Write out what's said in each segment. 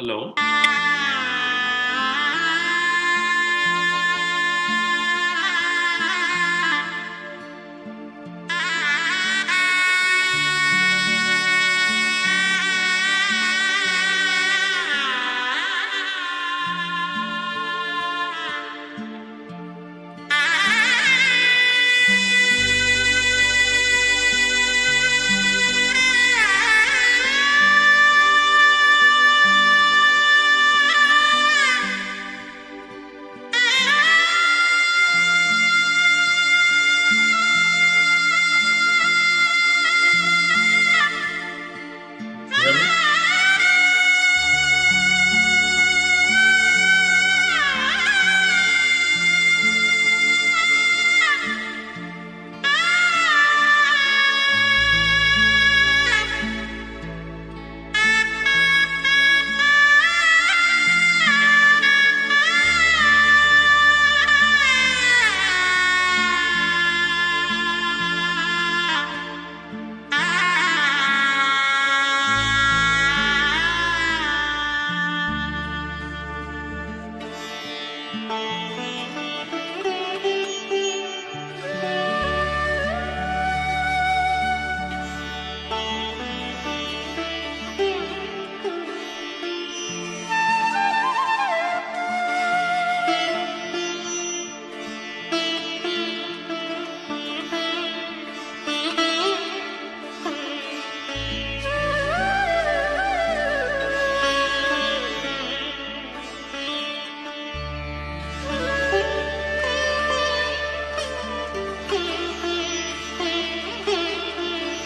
Hello. Hear me?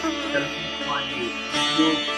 Helping my improve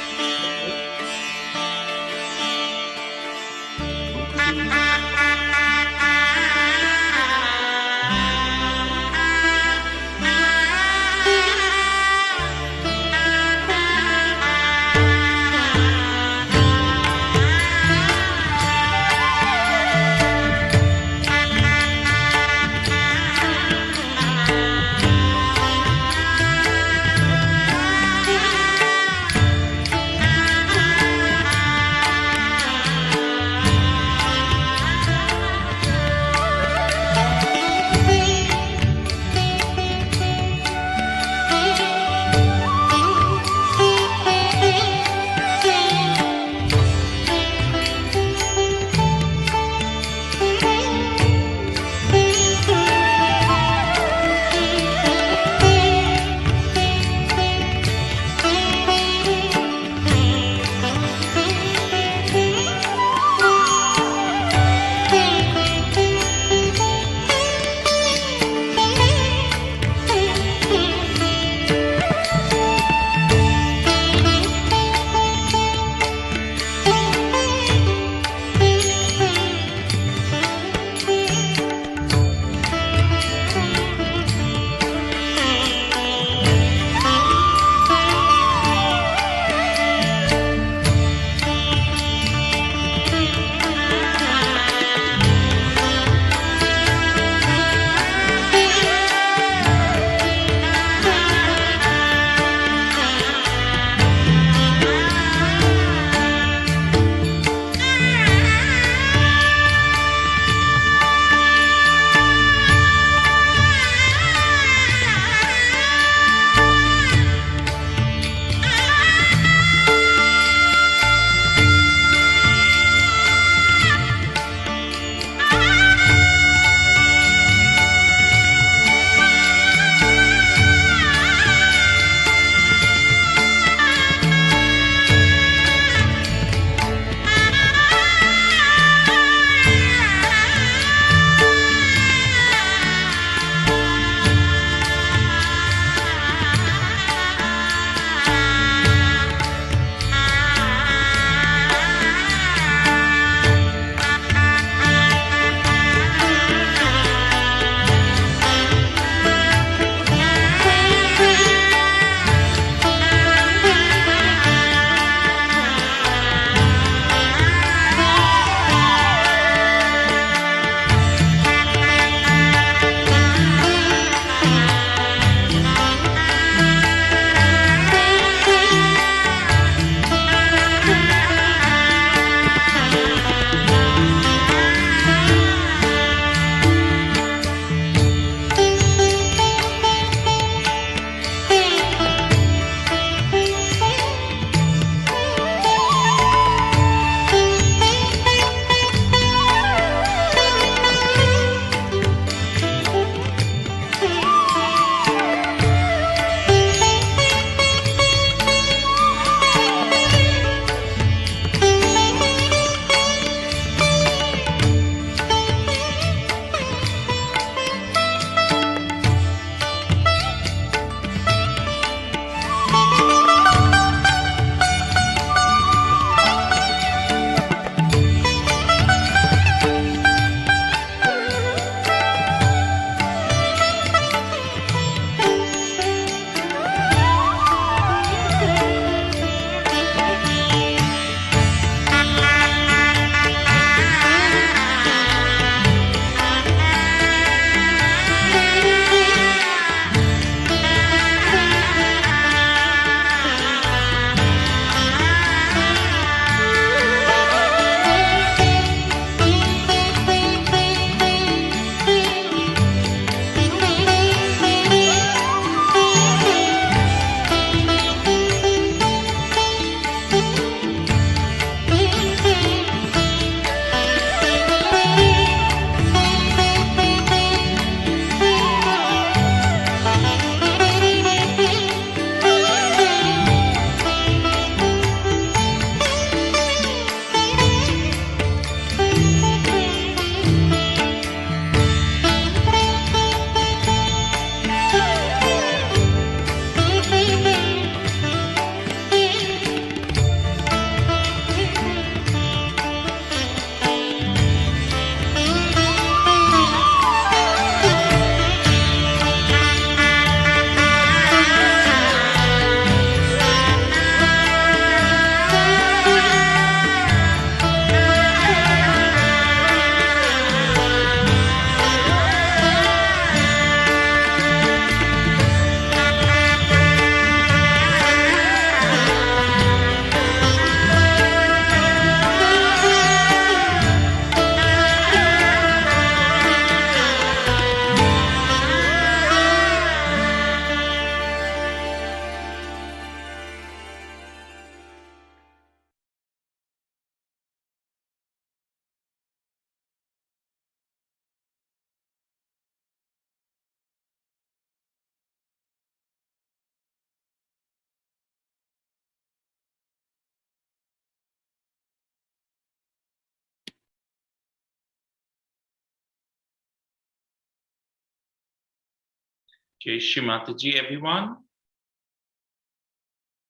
Jai Shri Mataji, everyone.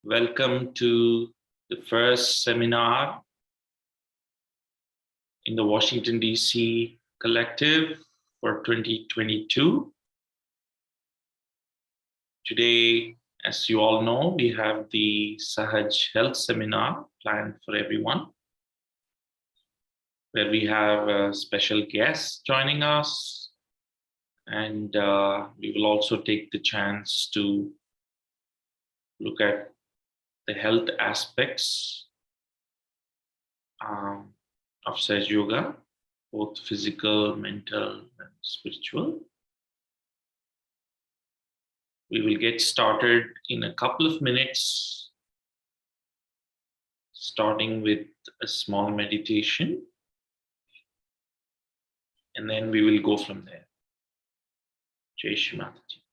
Welcome to the first seminar in the Washington, D.C. collective for 2022. Today, as you all know, we have the Sahaja Health Seminar planned for everyone, where we have a special guest joining us. And we will also take the chance to look at the health aspects of Sahaja Yoga, both physical, mental, and spiritual. We will get started in a couple of minutes, starting with a small meditation, and then we will go from there. Jai Shri Mataji.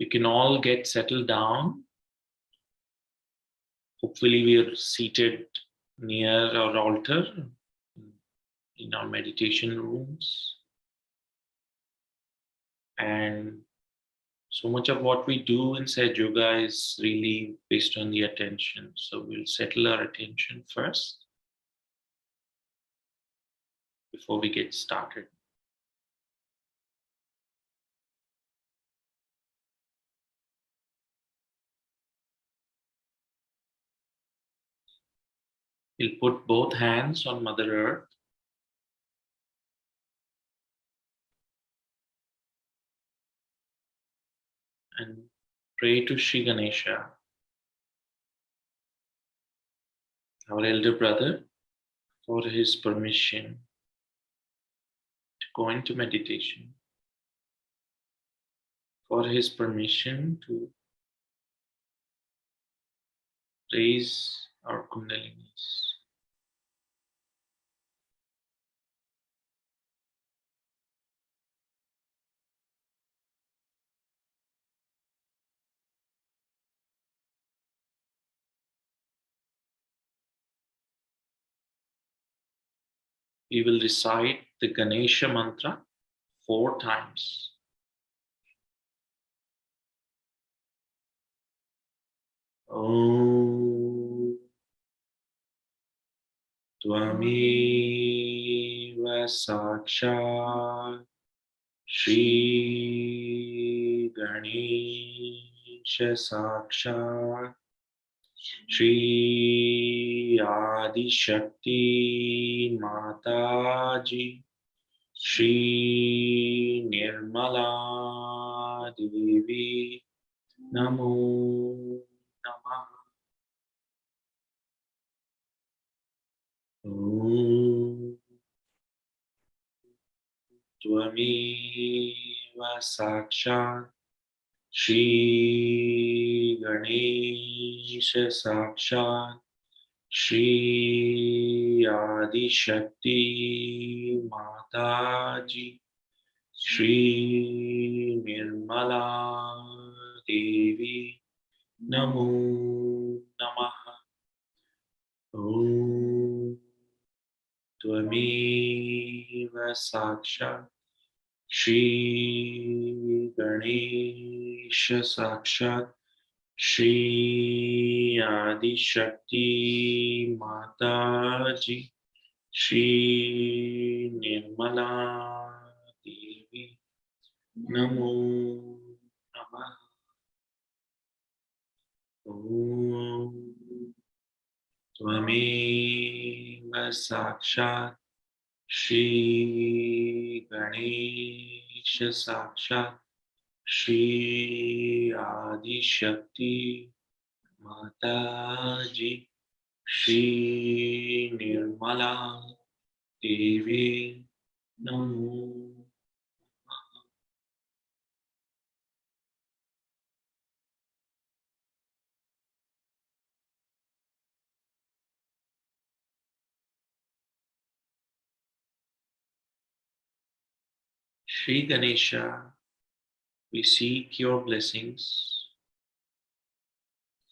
You can all get settled down. Hopefully, we are seated near our altar in our meditation rooms. And so much of what we do in Sahaja Yoga is really based on the attention. So we'll settle our attention first before we get started. We'll put both hands on Mother Earth and pray to Sri Ganesha, our elder brother, for his permission to go into meditation, for his permission to raise our Kundalinis. We will recite the Ganesha mantra 4 times. Om Tvameva Sakshat Shri Ganesha Sakshat Shri Adi Shakti Mataji Shri Nirmala Devi Namo Namah. Om Tvameva Sakshat Shri Ganesha Sakshat Shri Adi Shakti Mataji Shri Nirmala Devi Namo Namah. Om त्वमेव साक्षात् श्री गणेश साक्षात् श्री आदिशक्ति माताजी श्री निर्मला देवी नमो नमः। ॐ त्वमेव साक्षात् श्री गणेश साक्षात् श्री आदिशक्ति माताजी श्री निर्मला देवी नमो। Shri Ganesha, we seek your blessings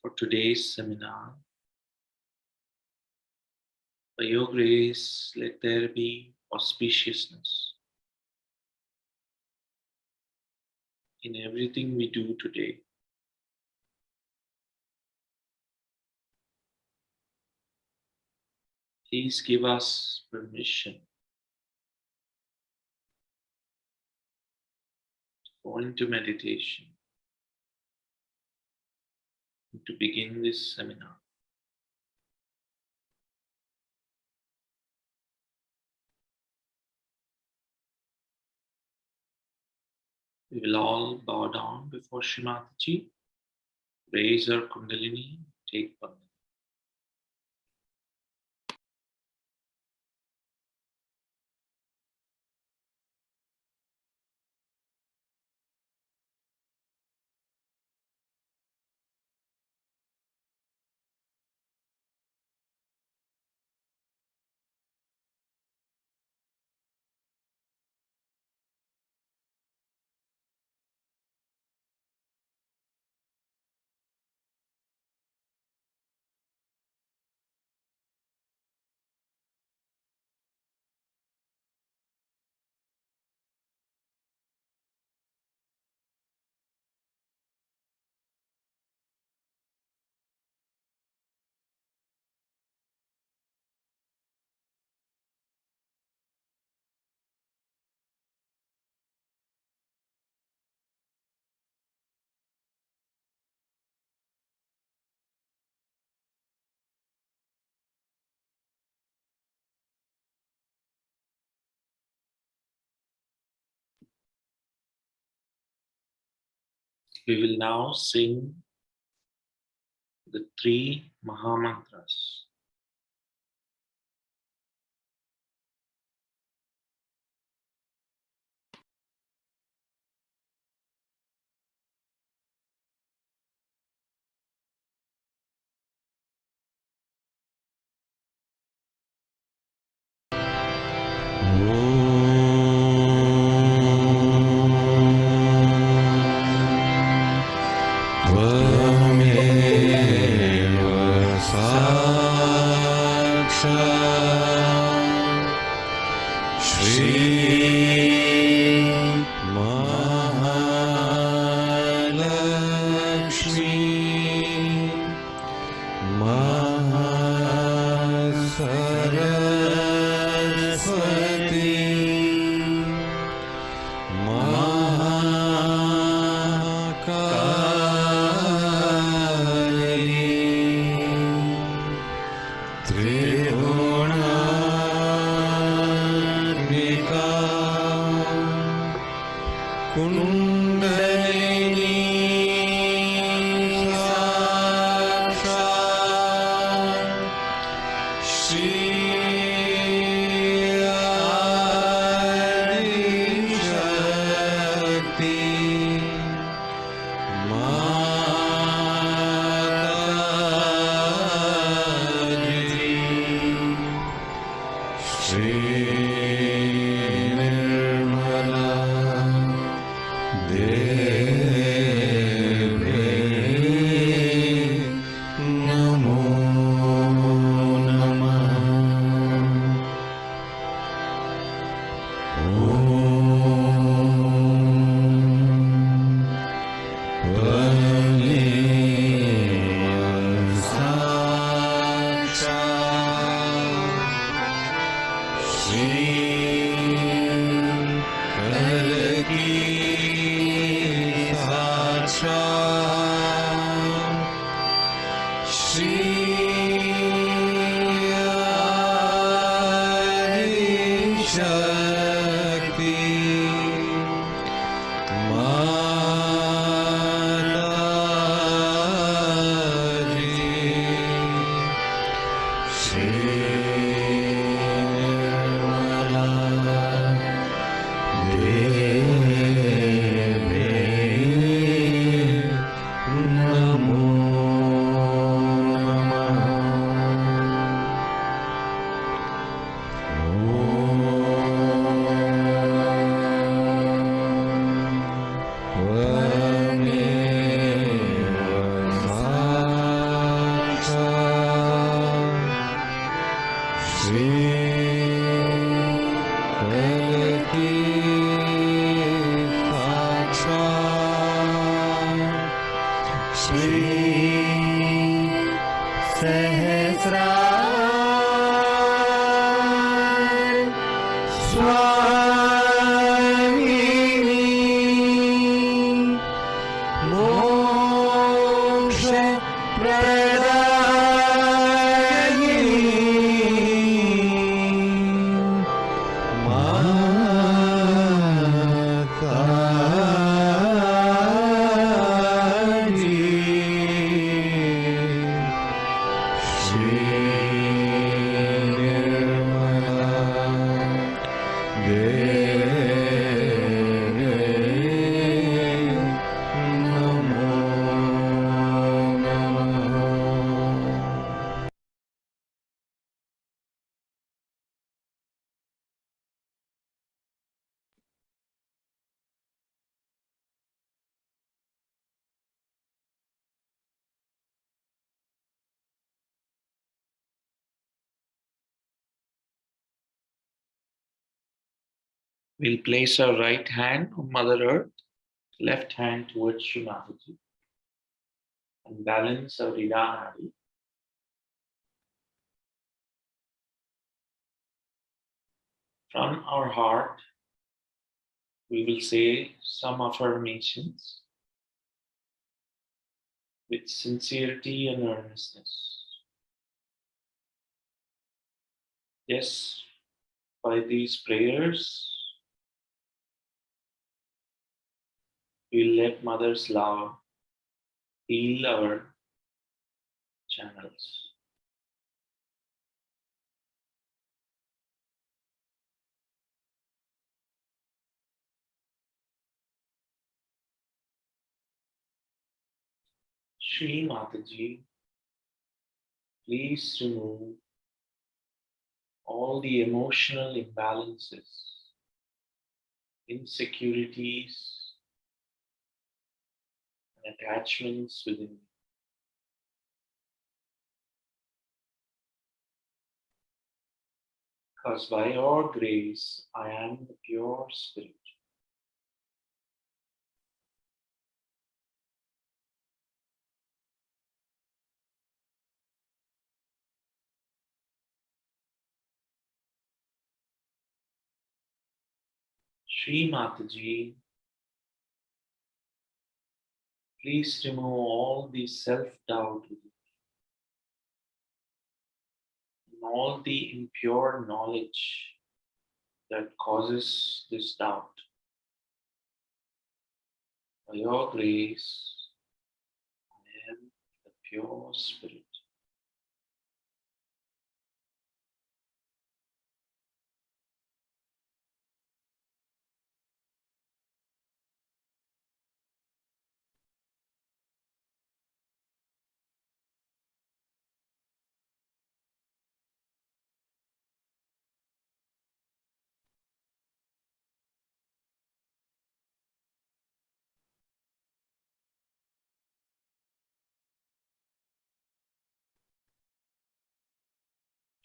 for today's seminar. By your grace, let there be auspiciousness in everything we do today. Please give us permission to go into meditation and to begin this seminar. We will all bow down before Shrimati, raise our Kundalini, take Bandhan. We will now sing the 3 Mahamantras. We'll place our right hand on Mother Earth, left hand towards Sri Mataji, and balance our Ida Nadi. From our heart, we will say some affirmations with sincerity and earnestness. Yes, by these prayers, we'll let Mother's love heal our channels. Shri Mataji, please remove all the emotional imbalances, insecurities, and attachments within me. Because by your grace, I am the pure spirit. Shri Mataji, please remove all the self-doubt within and all the impure knowledge that causes this doubt. By your grace, I am the pure spirit.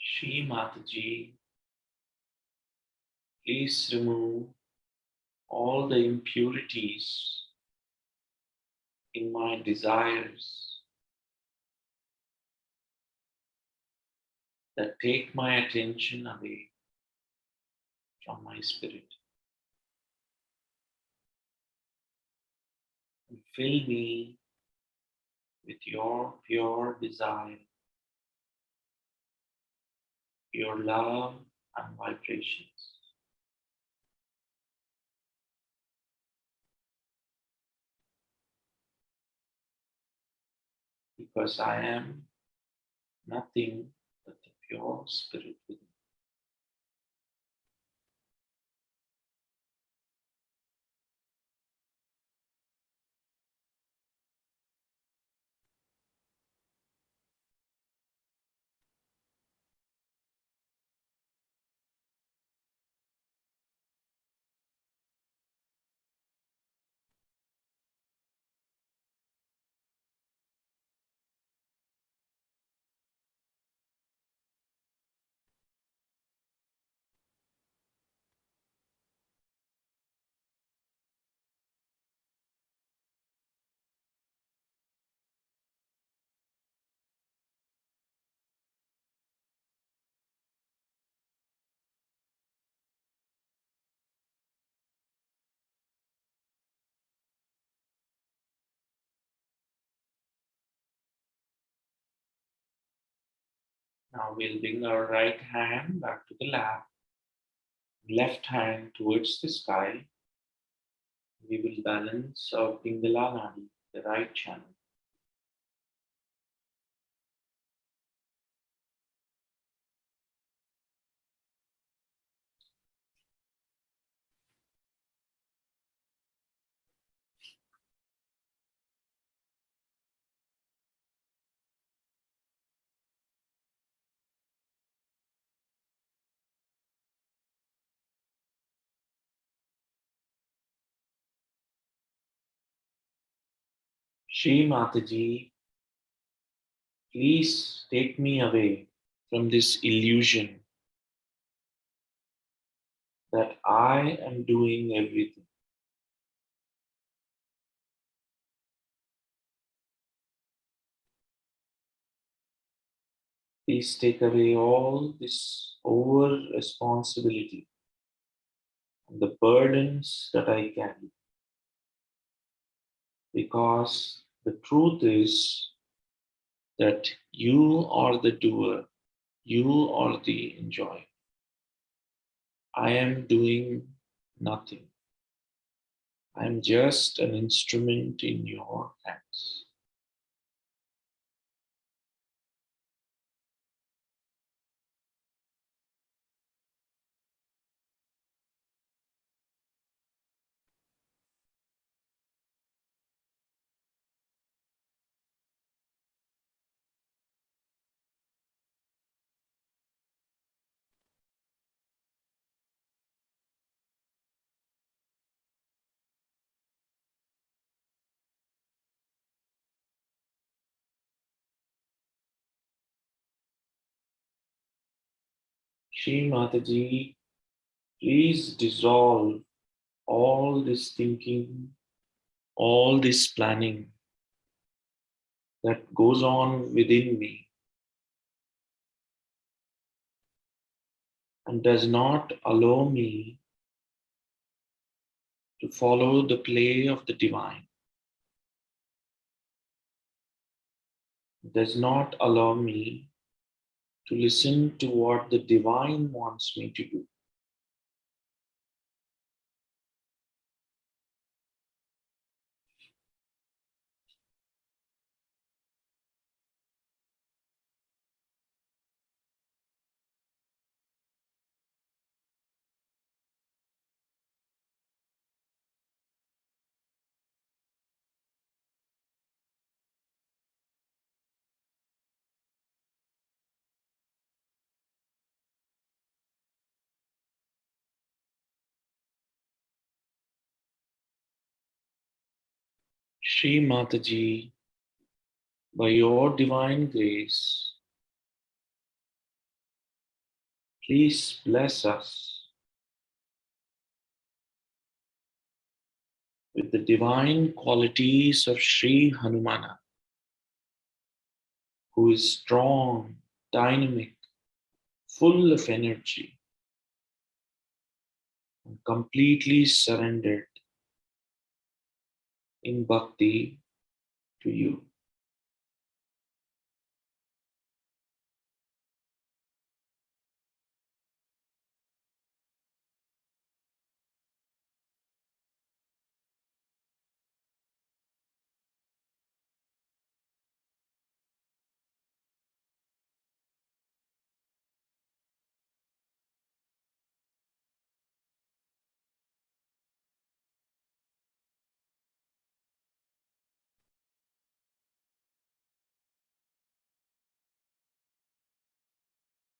Shri Mataji, Please remove all the impurities in my desires that take my attention away from my spirit. And fill me with your pure desire, your love and vibrations. Because I am nothing but the pure spirit within. Now we'll bring our right hand back to the lap, left hand towards the sky. We will balance our Pingala Nadi, the right channel. Shri Mataji, please take me away from this illusion that I am doing everything. Please take away all this over responsibility and the burdens that I carry. Because the truth is that you are the doer, you are the enjoyer. I am doing nothing. I am just an instrument in your hands. Shri Mataji, please dissolve all this thinking, all this planning that goes on within me and does not allow me to follow the play of the divine, does not allow me to listen to what the divine wants me to do. Shri Mataji, by your divine grace, please bless us with the divine qualities of Sri Hanumana, who is strong, dynamic, full of energy, and completely surrendered in bhakti to you.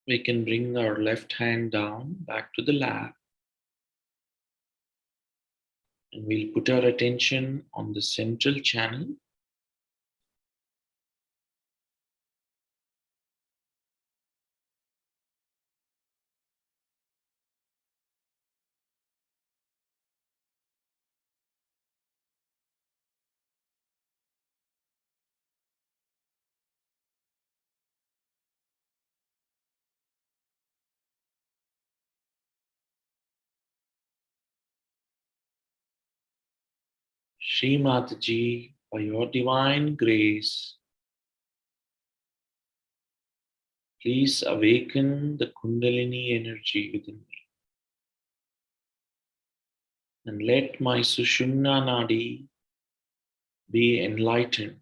We can bring our left hand down back to the lap, and we'll put our attention on the central channel. Shri Mataji, by your divine grace, please awaken the Kundalini energy within me and let my Sushumna Nadi be enlightened.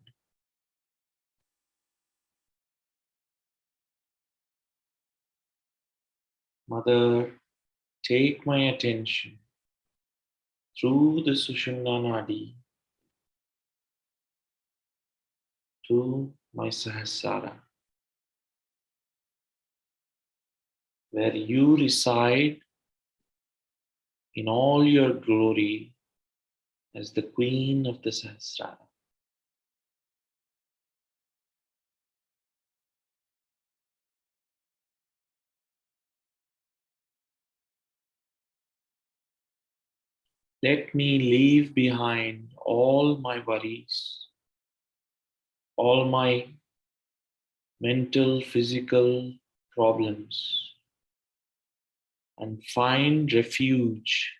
Mother, take my attention through the Sushumna Nadi to my Sahasrara, where you reside in all your glory as the Queen of the Sahasrara. Let me leave behind all my worries, all my mental, physical problems, and find refuge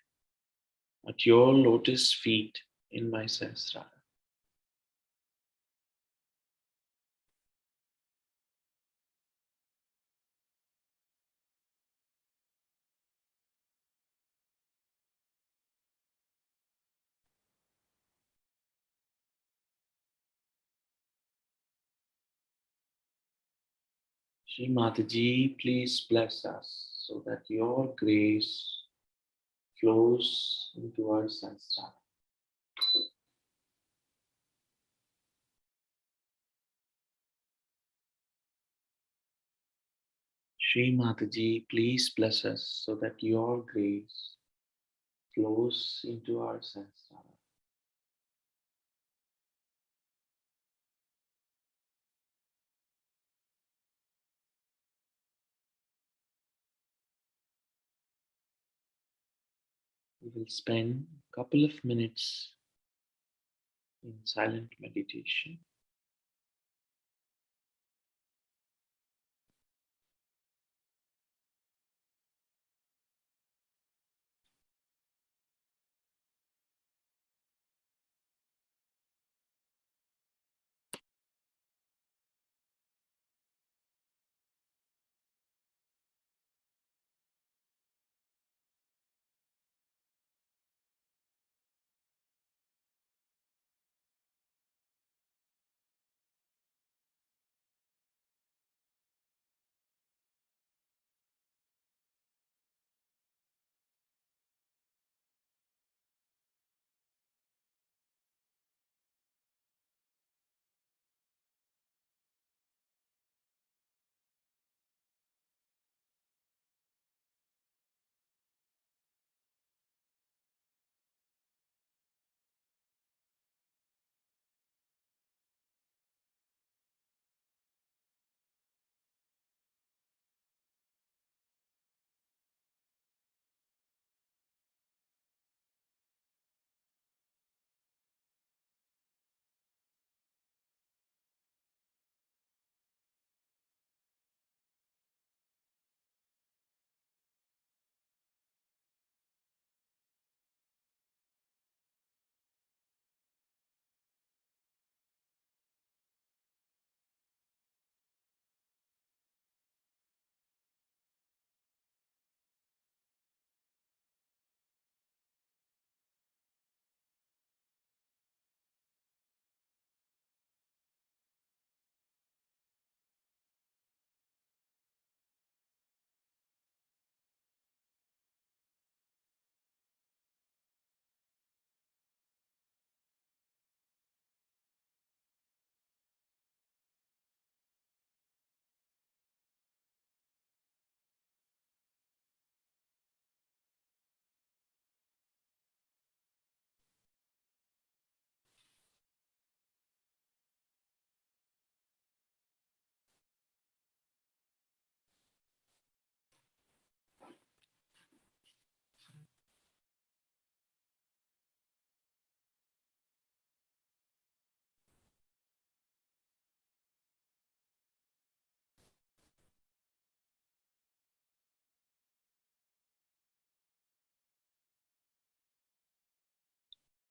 at your lotus feet in my Sahasrara. Shri Mataji, please bless us so that your grace flows into our Sahasrara. Shri Mataji, please bless us so that your grace flows into our Sahasrara. We will spend a couple of minutes in silent meditation.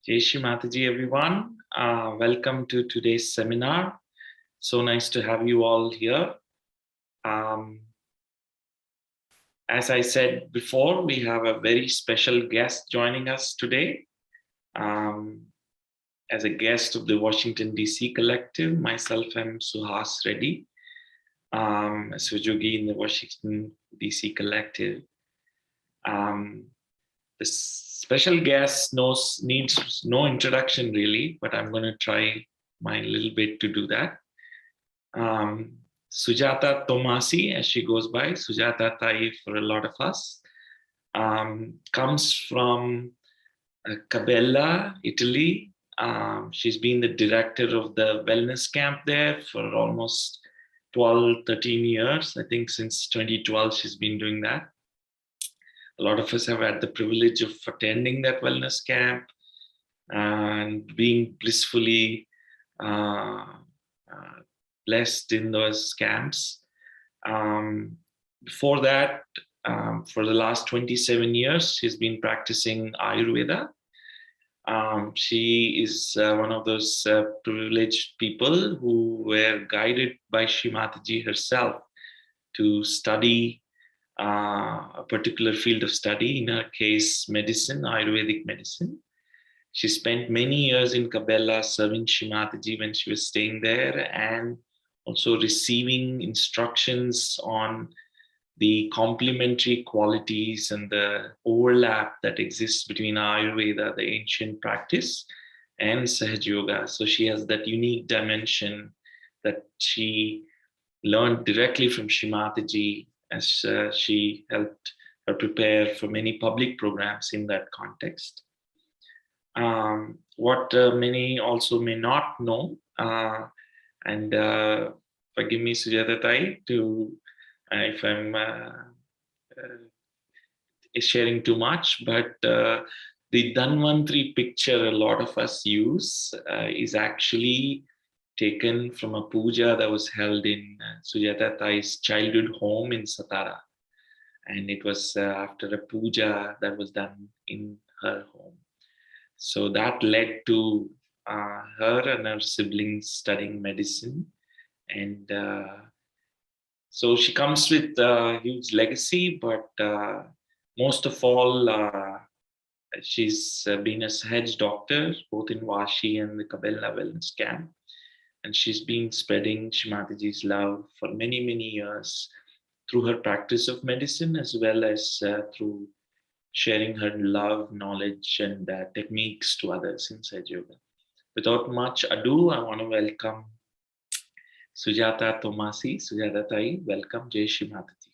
Jai Shri Mataji, everyone. Welcome to today's seminar. So nice to have you all here. Um, as I said before, we have a very special guest joining us today. Um, as a guest of the Washington, D.C. collective, myself, I'm Suhas Reddy, a Sujogi in the Washington, D.C. collective. The special guest needs no introduction really, but I'm going to try my little bit to do that. Sujata Tomasi, as she goes by, Sujata Tai for a lot of us, comes from Cabella, Italy. She's been the director of the wellness camp there for almost 12, 13 years. I think since 2012, she's been doing that. A lot of us have had the privilege of attending that wellness camp and being blissfully uh, blessed in those camps. Before that, for the last 27 years, she's been practicing Ayurveda. She is one of those privileged people who were guided by Shri Mataji herself to study a particular field of study, in her case, medicine, Ayurvedic medicine. She spent many years in Cabella serving Shri Mataji when she was staying there and also receiving instructions on the complementary qualities and the overlap that exists between Ayurveda, the ancient practice, and Sahaja Yoga. So she has that unique dimension that she learned directly from Shri Mataji as she helped her prepare for many public programs in that context. What many also may not know, and forgive me, Sujata Tai, to if I'm sharing too much, but the Dhanvantri picture a lot of us use is actually taken from a puja that was held in Sujata Tai's childhood home in Satara. And it was after a puja that was done in her home. So that led to her and her siblings studying medicine. And so she comes with a huge legacy, but most of all, she's been a Sahaj doctor, both in Vashi and the Cabella Wellness Camp. And she's been spreading Shri Mataji's love for many, many years through her practice of medicine, as well as through sharing her love, knowledge, and techniques to others inside yoga. Without much ado, I want to welcome Sujata Tomasi. Sujata Tai, welcome. Jai Shri Mataji.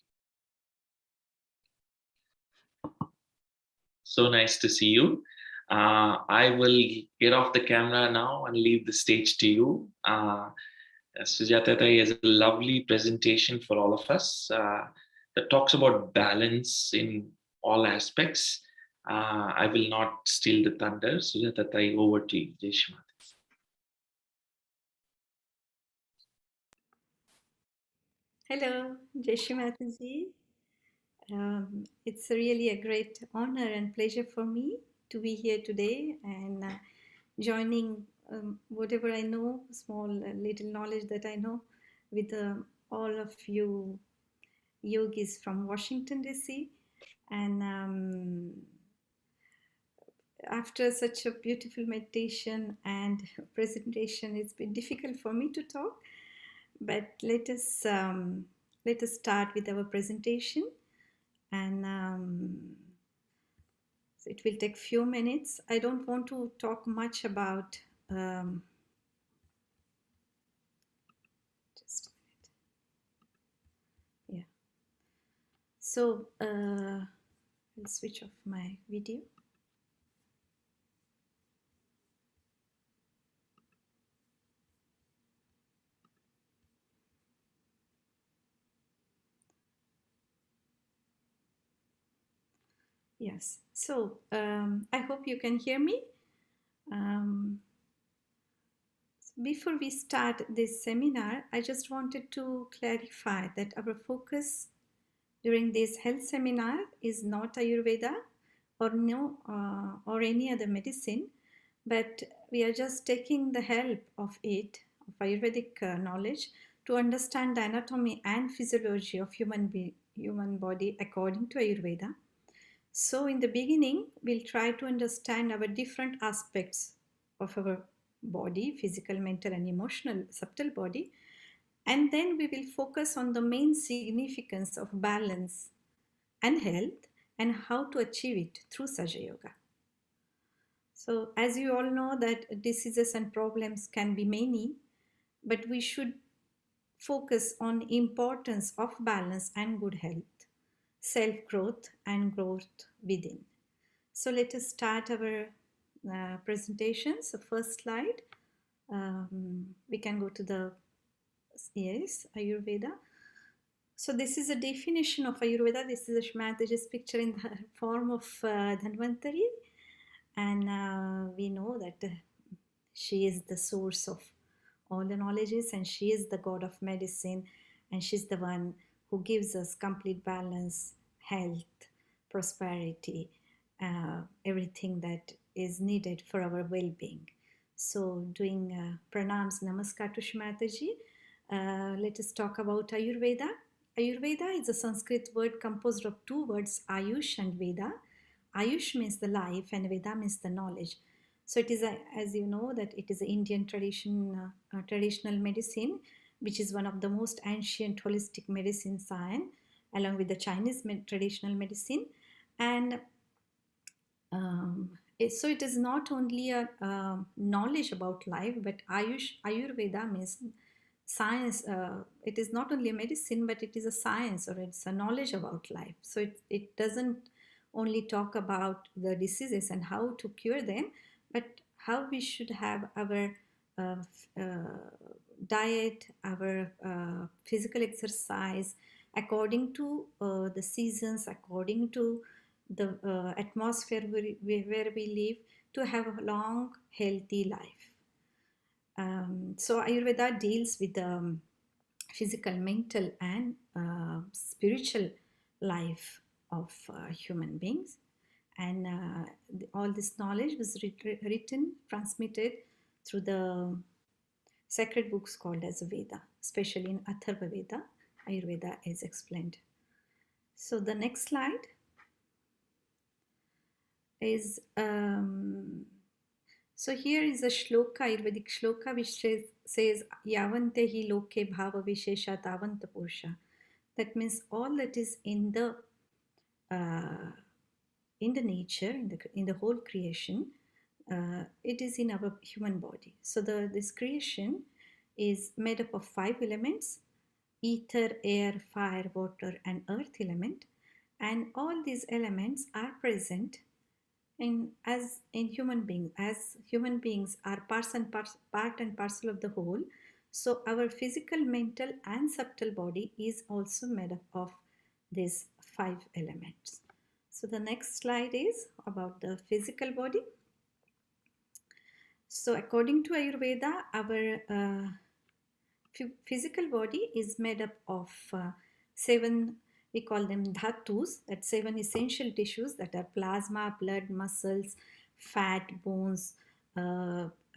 So nice to see you. I will get off the camera now and leave the stage to you. Sujata Tai has a lovely presentation for all of us that talks about balance in all aspects. I will not steal the thunder. Sujata Tai, over to you. Jai Shri Mataji. Hello, Jai Shri Mataji. It's really a great honor and pleasure for me to be here today and joining whatever I know, small little knowledge that I know, with all of you yogis from Washington, D.C. And after such a beautiful meditation and presentation, it's been difficult for me to talk. But let us start with our presentation, and so it will take few minutes. I don't want to talk much about just a minute. Yeah. So I'll switch off my video. Yes, so I hope you can hear me. Before we start this seminar, I just wanted to clarify that our focus during this health seminar is not Ayurveda or any other medicine, but we are just taking the help of it, of Ayurvedic knowledge, to understand the anatomy and physiology of human body according to Ayurveda. So, in the beginning, we'll try to understand our different aspects of our body, physical, mental, and emotional, subtle body. And then we will focus on the main significance of balance and health and how to achieve it through Sahaja Yoga. So, as you all know, that diseases and problems can be many, but we should focus on importance of balance and good health, self growth and growth within. So let us start our presentation. So first slide, we can go to the, yes, Ayurveda. So this is a definition of Ayurveda. This is a Shmataji's picture in the form of Dhanvantari. And we know that she is the source of all the knowledges, and she is the god of medicine, and she's the one who gives us complete balance, health, prosperity, everything that is needed for our well-being. So doing pranams, namaskar to Shmataji. Let us talk about Ayurveda. Ayurveda is a Sanskrit word composed of two words, Ayush and Veda. Ayush means the life and Veda means the knowledge. So it is, as you know, that it is an Indian traditional medicine, which is one of the most ancient holistic medicine science, along with the Chinese traditional medicine. And so it is not only a knowledge about life, but Ayurveda means science. It is not only a medicine, but it is a science, or it's a knowledge about life. So it doesn't only talk about the diseases and how to cure them, but how we should have our uh, diet, our physical exercise according to the seasons, according to the atmosphere where we live, to have a long, healthy life. So Ayurveda deals with the physical, mental, and spiritual life of human beings. And all this knowledge was written, transmitted through the sacred books called as Veda, especially in Atharva Veda. Ayurveda is explained. So the next slide is, so here is a shloka, Ayurvedic shloka, which says Yavante hi loke bhava vishesha tavanta purusha. That means all that is in the nature, in the whole creation, it is in our human body. So this creation is made up of 5 elements: ether, air, fire, water, and earth element. And all these elements are present in human beings. As human beings are part and parcel of the whole, so our physical, mental, and subtle body is also made up of these 5 elements. So the next slide is about the physical body. So according to Ayurveda, our physical body is made up of 7, we call them dhatus, that 7 essential tissues that are plasma, blood, muscles, fat, bones,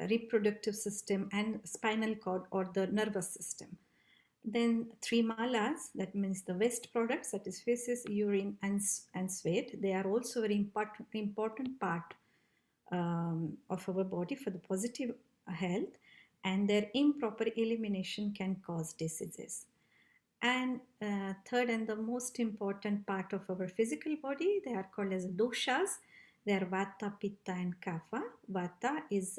reproductive system, and spinal cord, or the nervous system. Then 3 malas, that means the waste products, that is feces, urine, and sweat. They are also very important part of our body for the positive health, and their improper elimination can cause diseases. And third, and the most important part of our physical body, they are called as doshas. They are vata, pitta, and kapha. Vata is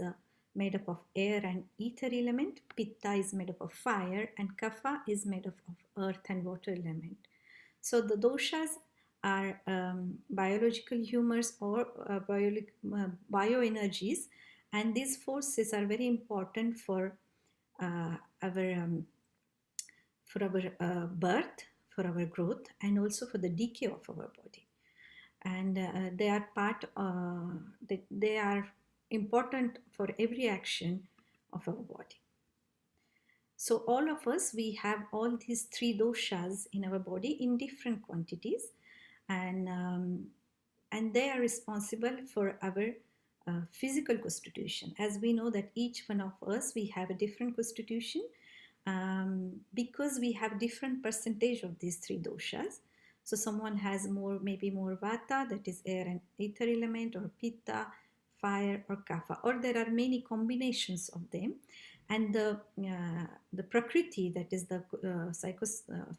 made up of air and ether element. Pitta is made up of fire, and kapha is made up of earth and water element. So the doshas are biological humors, or bioenergies, and these forces are very important for our birth, for our growth, and also for the decay of our body. And they are they are important for every action of our body. So all of us, we have all these 3 doshas in our body in different quantities, and they are responsible for our physical constitution. As we know that each one of us, we have a different constitution, because we have different percentage of these three doshas. So someone has more, maybe more vata, that is air and ether element, or pitta, fire, or kapha, or there are many combinations of them. And the prakriti, that is the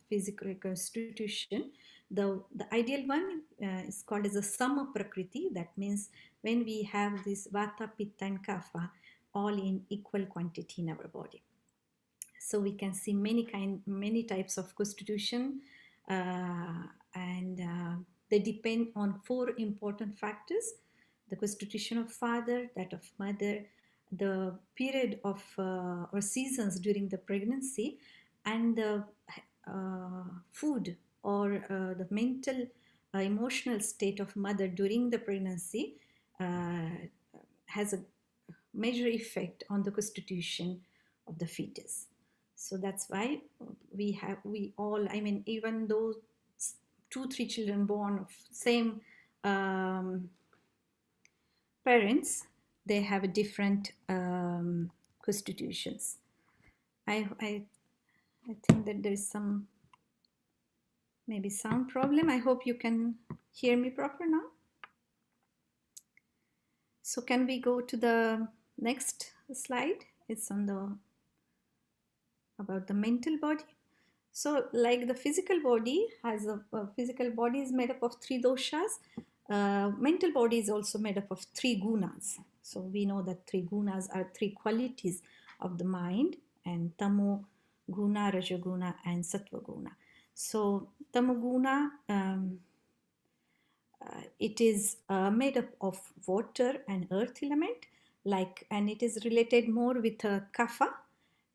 physical constitution, the ideal one is called as a sama prakriti. That means when we have this vata, pitta, and kapha all in equal quantity in our body. So we can see many types of constitution, and they depend on four important factors: the constitution of father, that of mother, the period of or seasons during the pregnancy, and the food or the mental emotional state of mother during the pregnancy has a major effect on the constitution of the fetus. So that's why we all, I mean, even though 2-3 children born of same parents, they have a different constitutions. I think that there is some maybe sound problem. I hope you can hear me proper now. So can we go to the next slide? It's on the about the mental body. So like the physical body has a physical body is made up of 3 doshas. Mental body is also made up of 3 gunas. So we know that 3 gunas are 3 qualities of the mind, and tamo guna, rajaguna, and sattva guna. So tamo guna, it is made up of water and earth element, and it is related more with kapha,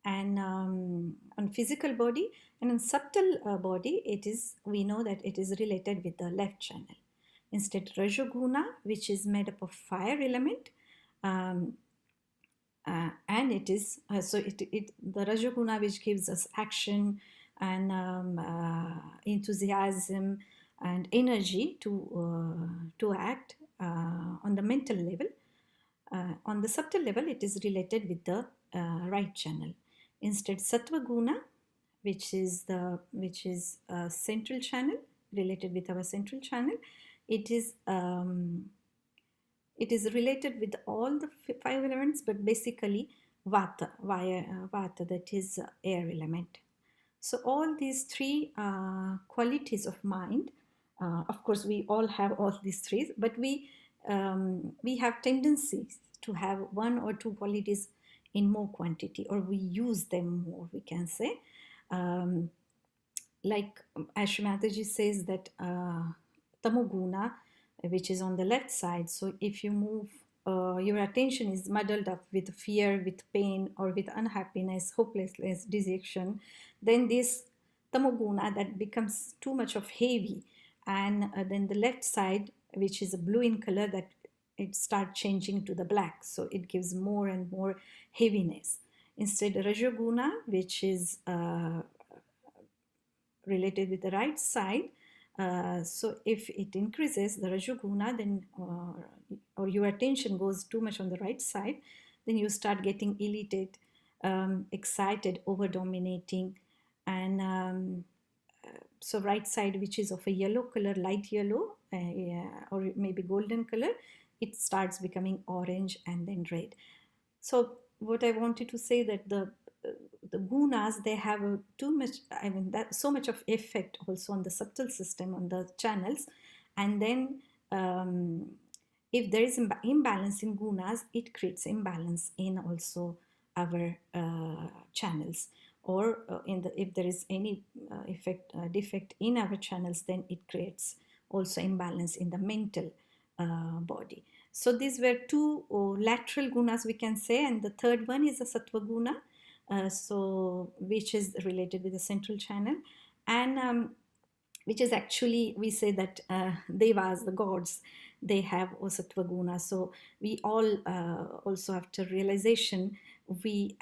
and on physical body, and on subtle body, we know that it is related with the left channel. Instead, rajaguna, which is made up of fire element, and it is the rajaguna, which gives us action and enthusiasm and energy to act on the mental level. On the subtle level, it is related with the right channel. Instead, sattva guna, which is central channel, related with our central channel, it is related with all the 5 elements, but basically vata, that is air element. So all these 3 qualities of mind, of course we all have all these 3, but we have tendencies to have 1 or 2 qualities in more quantity, or we use them more, we can say. Like as Mataji says that tamoguna, which is on the left side, so if you move, your attention is muddled up with fear, with pain, or with unhappiness, hopelessness, dejection, then this tamoguna that becomes too much of heavy, and then the left side, which is a blue in color, that it starts changing to the black, so it gives more and more heaviness. Instead, rajaguna, which is related with the right side, so if it increases the rajaguna, then or your attention goes too much on the right side, then you start getting irritated, excited, over dominating, and so right side, which is of a yellow color, light yellow, or maybe golden color, it starts becoming orange and then red. So what I wanted to say, that the gunas, they have too much, I mean, that so much of effect also on the subtle system, on the channels, and then if there is imbalance in gunas, it creates imbalance in also our channels, or if there is any defect in our channels, then it creates also imbalance in the mental body. So these were 2 lateral gunas, we can say, and the third one is a sattva guna, so which is related with the central channel, and which is actually, we say that devas, the gods, they have sattva guna. So we all also, after realization, we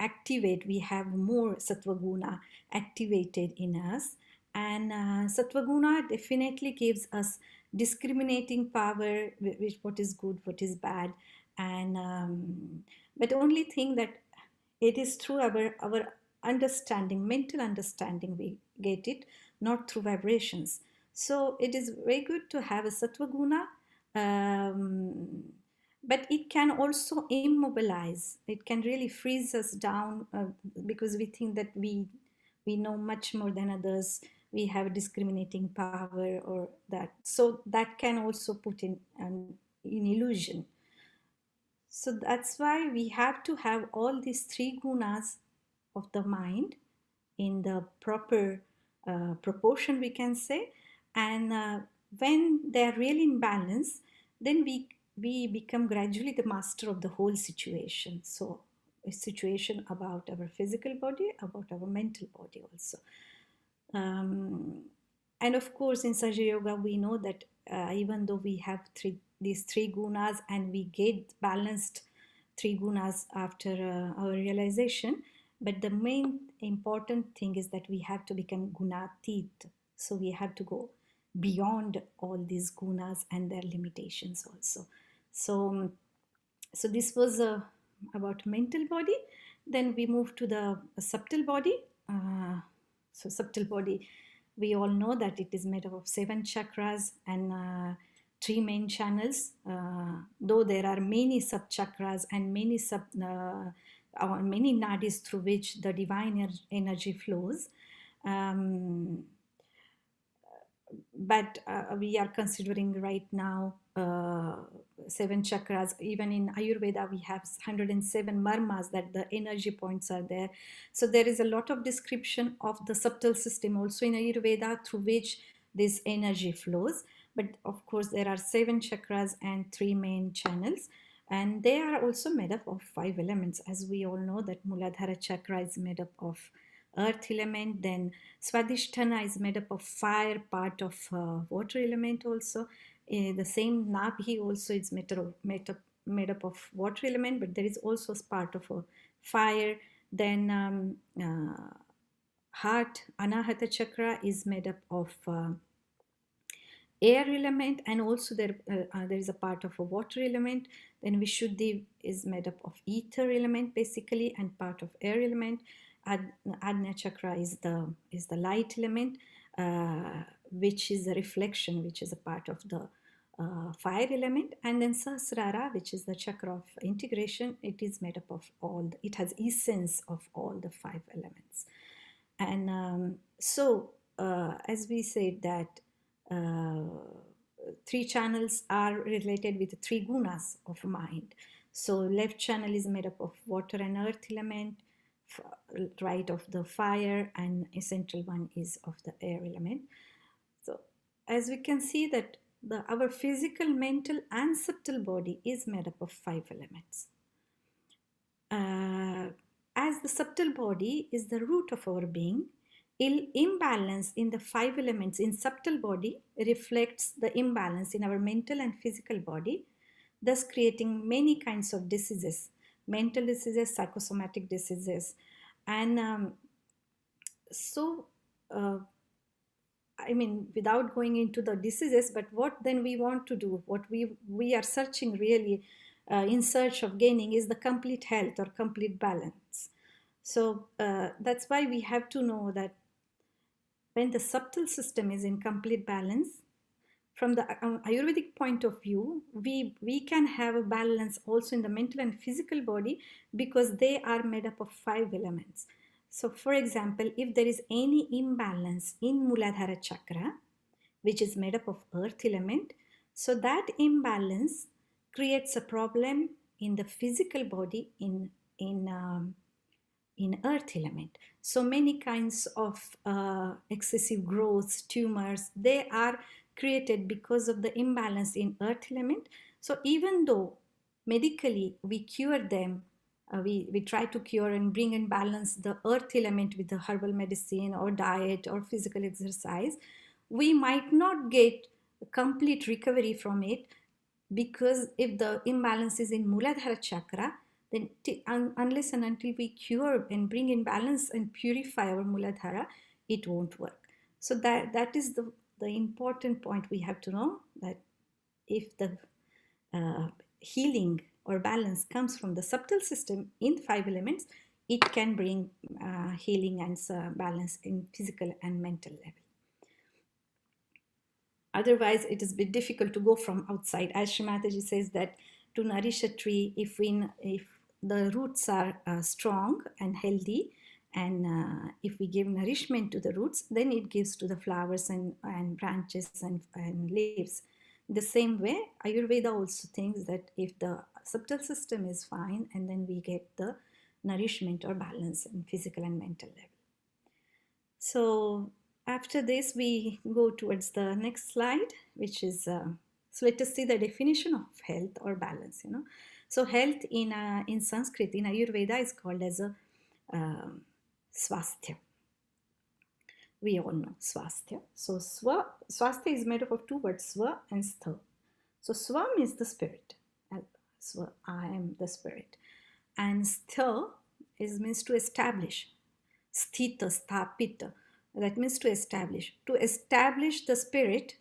have more sattva guna activated in us, and sattva guna definitely gives us discriminating power, which what is good, what is bad, and but only thing that it is through our understanding, mental understanding, we get it, not through vibrations. So it is very good to have a sattva guna, but it can also immobilize. It can really freeze us down, because we think that we know much more than others. We have discriminating power or that. So that can also put in illusion. So that's why we have to have all these three gunas of the mind in the proper proportion, we can say. And when they are really in balance, then we become gradually the master of the whole situation. So a situation about our physical body, about our mental body also. And of course, in Sahaja Yoga, we know that even though we have these three gunas and we get balanced three gunas after our realization, but the main important thing is that we have to become gunatit. So we have to go beyond all these gunas and their limitations also. So this was about mental body. Then we move to the subtle body. So subtle body, we all know that it is made up of 7 chakras and 3 main channels. Though there are many sub chakras and many nadis through which the divine energy flows. But we are considering right now 7 chakras. Even in Ayurveda, we have 107 marmas, that the energy points are there. So there is a lot of description of the subtle system also in Ayurveda through which this energy flows. But of course, there are 7 chakras and 3 main channels. And they are also made up of 5 elements. As we all know that Muladhara chakra is made up of earth element, then Swadhisthana is made up of fire, part of water element also. The same Nabhi also is made up of water element, but there is also part of a fire. Then heart, Anahata chakra is made up of air element, and also there is a part of a water element. Then Vishuddhi is made up of ether element basically, and part of air element. Ajna chakra is the light element, which is a reflection, which is a part of the fire element. And then Sahasrara, which is the chakra of integration, it is made up of it has essence of all the 5 elements. And as we said that 3 channels are related with the 3 gunas of mind. So left channel is made up of water and earth element, right of the fire, and a central one is of the air element. So as we can see that our physical, mental and subtle body is made up of 5 elements. As the subtle body is the root of our being, imbalance in the 5 elements in subtle body reflects the imbalance in our mental and physical body, thus creating many kinds of diseases, mental diseases, psychosomatic diseases. And I mean, without going into the diseases, but what then we want to do, what we are searching really in search of gaining is the complete health or complete balance. So that's why we have to know that when the subtle system is in complete balance, from the Ayurvedic point of view, we can have a balance also in the mental and physical body, because they are made up of 5 elements. So for example, if there is any imbalance in Muladhara chakra, which is made up of earth element, so that imbalance creates a problem in the physical body in earth element. So many kinds of excessive growths, tumors, they are created because of the imbalance in earth element. So even though medically we cure them, we try to cure and bring in balance the earth element with the herbal medicine or diet or physical exercise, we might not get a complete recovery from it, because if the imbalance is in Muladhara chakra, then unless and until we cure and bring in balance and purify our Muladhara, it won't work. So that is the important point we have to know that if the healing or balance comes from the subtle system in 5 elements, it can bring healing and balance in physical and mental level. Otherwise, it is a bit difficult to go from outside. As Shrimataji says that to nourish a tree, if the roots are strong and healthy, and if we give nourishment to the roots, then it gives to the flowers and branches and leaves. The same way, Ayurveda also thinks that if the subtle system is fine, and then we get the nourishment or balance in physical and mental level. So after this, we go towards the next slide, which is, so let us see the definition of health or balance, So health in Sanskrit, in Ayurveda, is called as a swasthya. We all know swasthya. So swasthya is made up of two words, swa and stha. So swa means the spirit. Swa, I am the spirit. And stha means to establish. Sthita, sthapita. That means to establish. To establish the spirit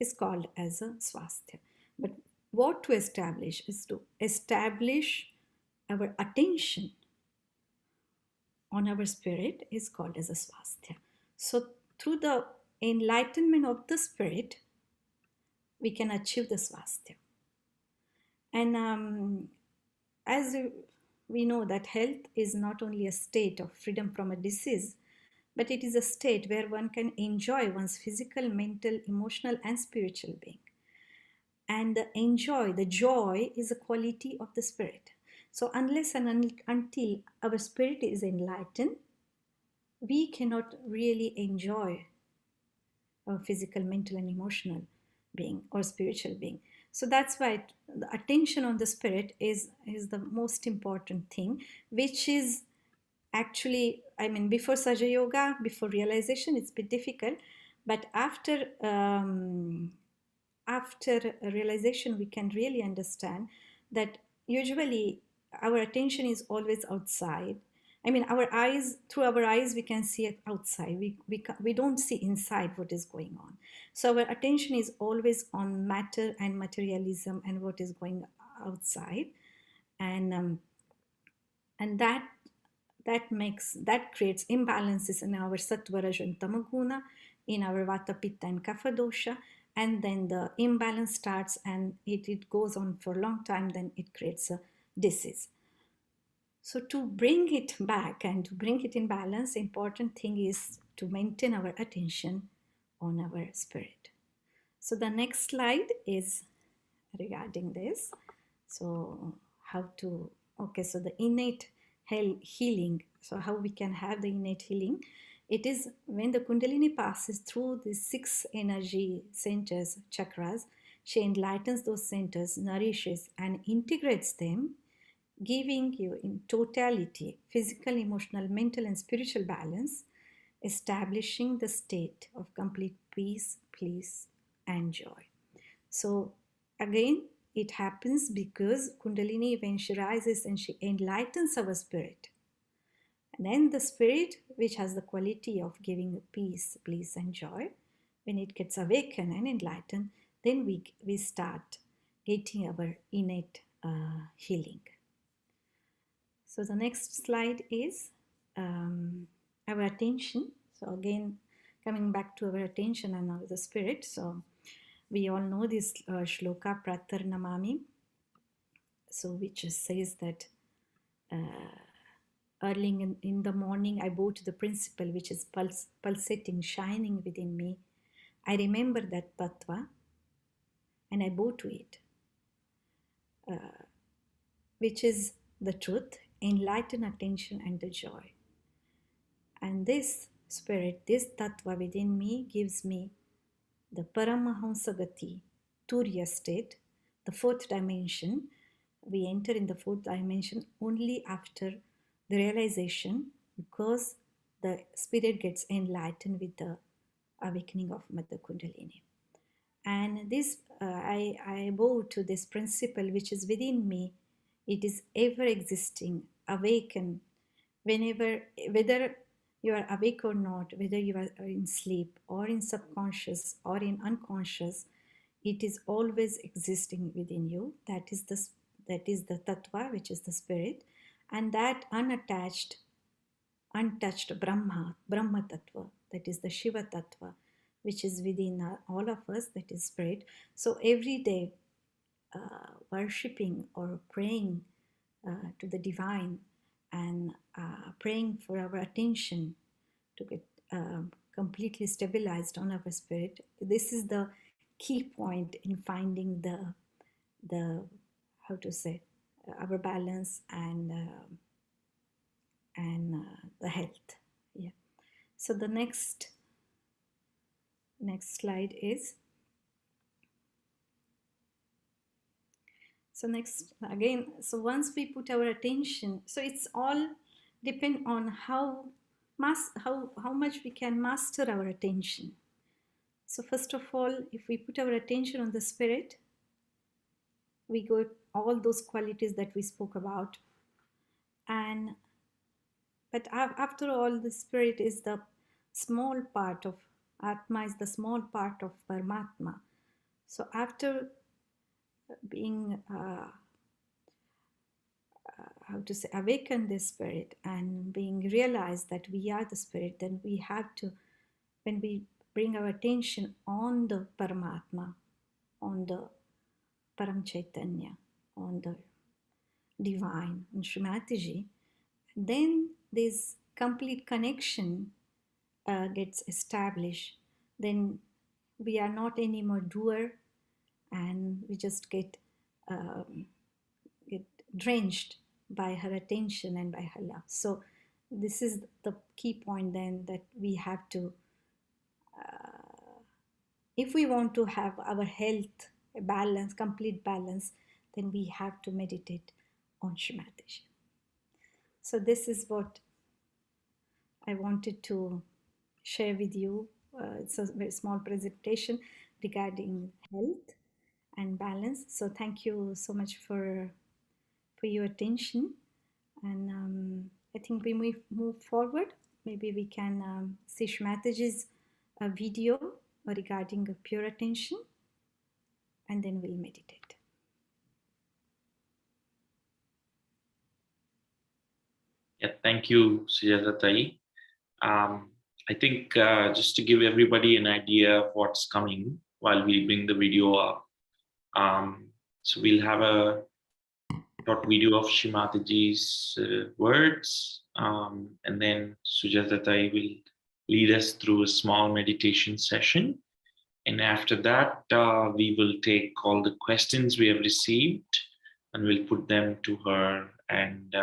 is called as a swasthya. But what to establish is to establish our attention on our spirit is called as a swasthya. So through the enlightenment of the spirit, we can achieve the swasthya. And as we know that health is not only a state of freedom from a disease, but it is a state where one can enjoy one's physical, mental, emotional, and spiritual being. And the joy is a quality of the spirit. So unless and until our spirit is enlightened, we cannot really enjoy our physical, mental, and emotional being or spiritual being. So that's why the attention on the spirit is the most important thing, which is actually, before Sahaja Yoga, before realization, it's a bit difficult. But after realization, we can really understand that usually our attention is always outside. Through our eyes, we can see it outside. We don't see inside what is going on. So our attention is always on matter and materialism and what is going outside. And that creates imbalances in our sattva, raja, and tamaguna, in our vata, pitta, and kapha dosha. And then the imbalance starts, and it goes on for a long time. Then it creates a disease. So to bring it back and to bring it in balance, the important thing is to maintain our attention on our spirit. So the next slide is regarding this. So so the innate healing. So how we can have the innate healing? It is when the Kundalini passes through the 6 energy centers, chakras, she enlightens those centers, nourishes and integrates them, giving you in totality physical, emotional, mental, and spiritual balance, establishing the state of complete peace, and joy. So again, it happens because Kundalini, when she rises and she enlightens our spirit, and then the spirit, which has the quality of giving peace, and joy, when it gets awakened and enlightened, then we start getting our innate healing. So the next slide is our attention. So again, coming back to our attention and now the spirit. So we all know this shloka pratar namami. So which says that early in the morning I bow to the principle which is pulsating, shining within me. I remember that tattva and I bow to it, which is the truth, enlightened attention and the joy. And this spirit, this tattva within me gives me the Paramahamsa Gati, Turiya state, the 4th dimension. We enter in the 4th dimension only after the realization, because the spirit gets enlightened with the awakening of Mother Kundalini. And this, I bow to this principle which is within me. It is ever existing, awakened, whether you are awake or not, whether you are in sleep or in subconscious or in unconscious, it is always existing within you. That is the tattva, which is the spirit, and that unattached, untouched Brahma tattva, that is the Shiva tattva, which is within all of us, that is spirit. So every day, worshipping or praying to the divine and praying for our attention to get completely stabilized on our spirit. This is the key point in finding the how to say our balance and the health. Yeah. So the next slide is. So next again. So once we put our attention, so it's all depend on how much we can master our attention. So first of all, if we put our attention on the spirit, we got all those qualities that we spoke about. But after all, the spirit is the small part of Atma, is the small part of Paramatma. So after being how to say awaken the spirit and being realized that we are the spirit, then we have to, when we bring our attention on the Paramatma, on the Param Chaitanya, on the divine, on Srimati, then this complete connection gets established. Then we are not anymore doer, and we just get drenched by her attention and by her love. So this is the key point then, that we have to, if we want to have our health, a balance, complete balance, then we have to meditate on Srimati. So this is what I wanted to share with you. It's a very small presentation regarding health and balance. So thank you so much for your attention. And I think we move forward. Maybe we can see Srimatiji's video regarding pure attention, and then we'll meditate. Yeah, thank you, Sujata Tai. I think just to give everybody an idea of what's coming while we bring the video up. So we'll have a short video of Srimatiji's words, and then Sujata Tai will lead us through a small meditation session. And after that, we will take all the questions we have received and we'll put them to her and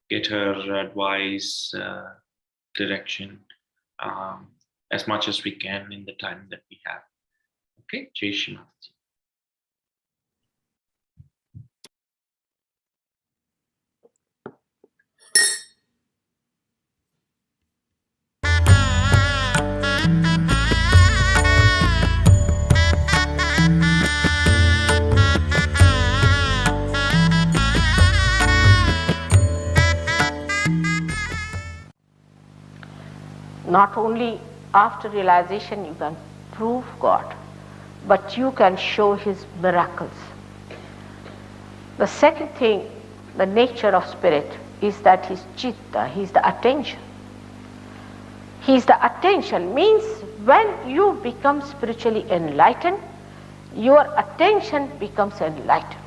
get her advice, direction, as much as we can in the time that we have. Okay, Jai Srimati. Not only after realization you can prove God, but you can show His miracles. The second thing, the nature of spirit, is that He's chitta, He's the attention. He's the attention means when you become spiritually enlightened, your attention becomes enlightened.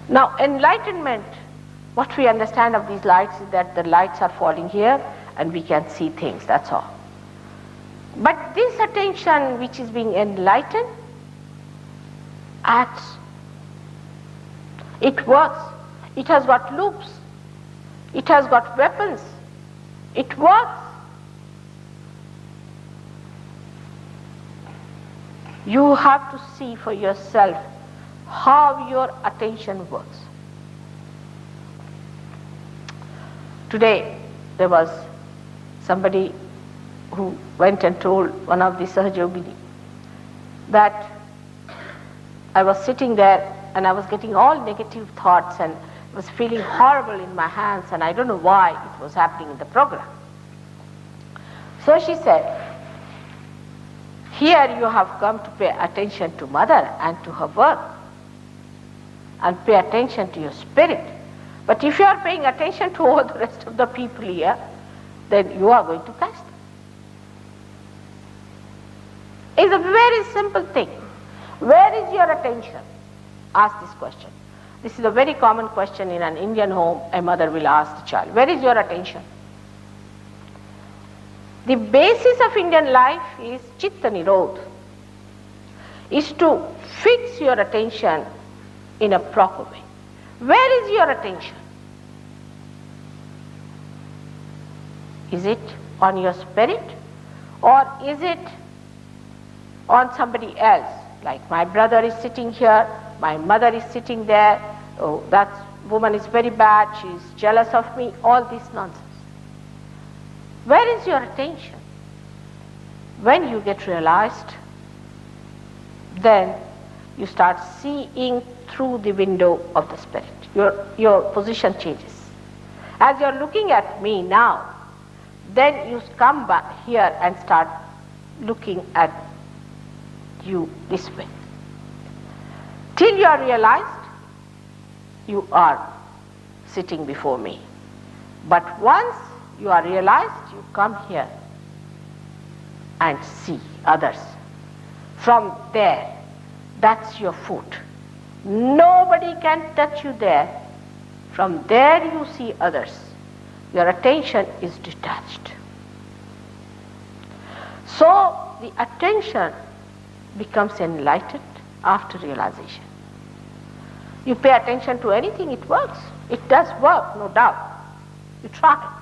Now enlightenment, what we understand of these lights is that the lights are falling here and we can see things, that's all. But this attention which is being enlightened acts. It works. It has got loops. It has got weapons. It works. You have to see for yourself how your attention works. Today there was somebody who went and told one of the Sahajogini that I was sitting there and I was getting all negative thoughts and was feeling horrible in my hands, and I don't know why it was happening in the program. So she said, here you have come to pay attention to mother and to her work and pay attention to your spirit. But if you are paying attention to all the rest of the people here, then you are going to catch them. It's a very simple thing. Where is your attention? Ask this question. This is a very common question in an Indian home. A mother will ask the child, where is your attention? The basis of Indian life is chitta nirodh, is to fix your attention in a proper way. Where is your attention? Is it on your spirit, or is it on somebody else? Like my brother is sitting here, my mother is sitting there, oh, that woman is very bad, she is jealous of me, all this nonsense. Where is your attention? When you get realized, then you start seeing through the window of the spirit. Your position changes. As you are looking at me now, then you come back here and start looking at you this way. Till you are realized, you are sitting before me. But once you are realized, you come here and see others. From there, that's your foot. Nobody can touch you there. From there you see others. Your attention is detached. So the attention becomes enlightened after realization. You pay attention to anything, it works. It does work, no doubt. You try.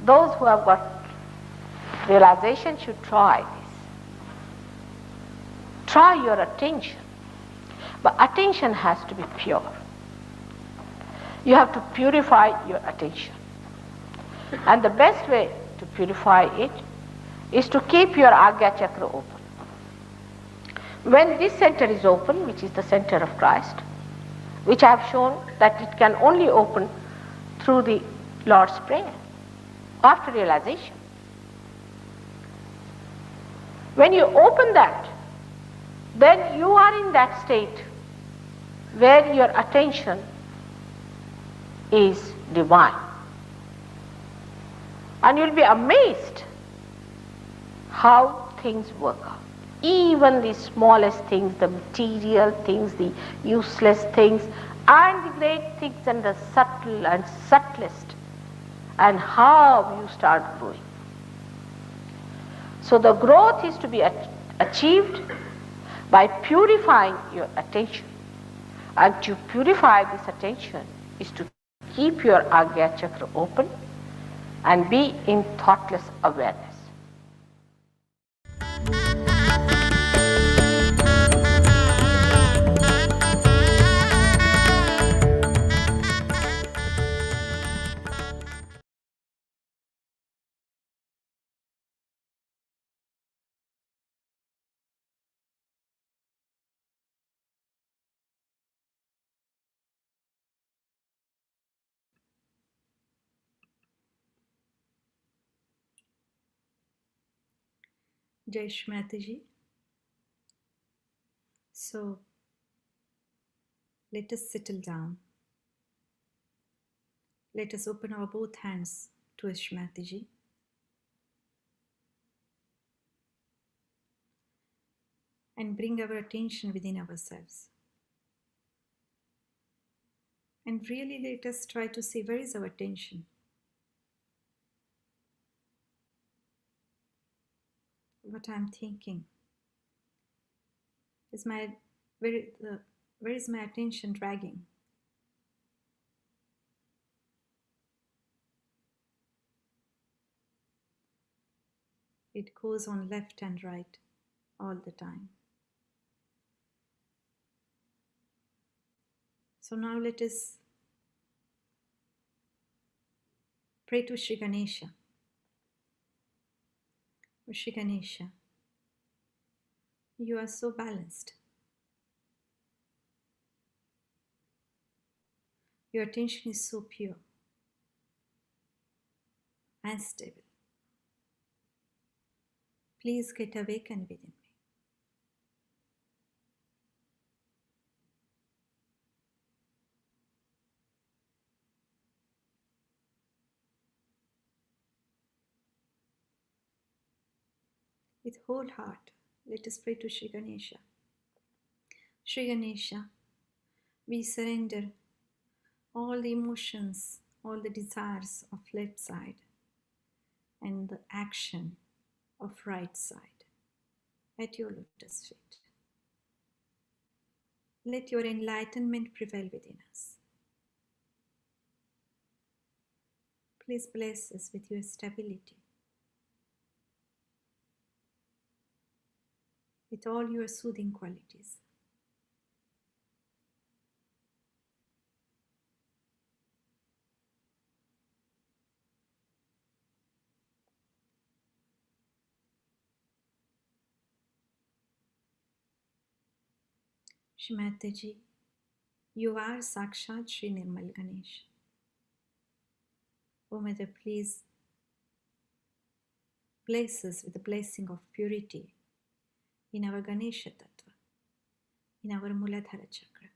Those who have got realization should try this. Try your attention. But attention has to be pure. You have to purify your attention. And the best way to purify it is to keep your Agya Chakra open. When this center is open, which is the center of Christ, which I have shown that it can only open through the Lord's Prayer, after realization. When you open that, then you are in that state where your attention is divine. And you'll be amazed how things work out. Even the smallest things, the material things, the useless things, and the great things, and the subtle and subtlest, and how you start growing. So the growth is to be achieved by purifying your attention. And to purify this attention is to keep your Agya Chakra open and be in thoughtless awareness. Jai Shri Mataji. So let us settle down. Let us open our both hands to Shri Mataji. And bring our attention within ourselves. And really let us try to see where is our attention. What I'm thinking. Where is my attention dragging? It goes on left and right all the time. So now let us pray to Shri Ganesha. Oh, Shri Ganesha, you are so balanced. Your attention is so pure and stable. Please get awakened within me. With whole heart, let us pray to Sri Ganesha. Sri Ganesha, we surrender all the emotions, all the desires of left side and the action of right side at your lotus feet. Let your enlightenment prevail within us. Please bless us with your stability, with all your soothing qualities. Shri Mataji, you are Sakshat Shri Nirmal Ganesh. O Mother, please bless us with the blessing of purity in our Ganesha Tattva, in our Muladhara Chakra.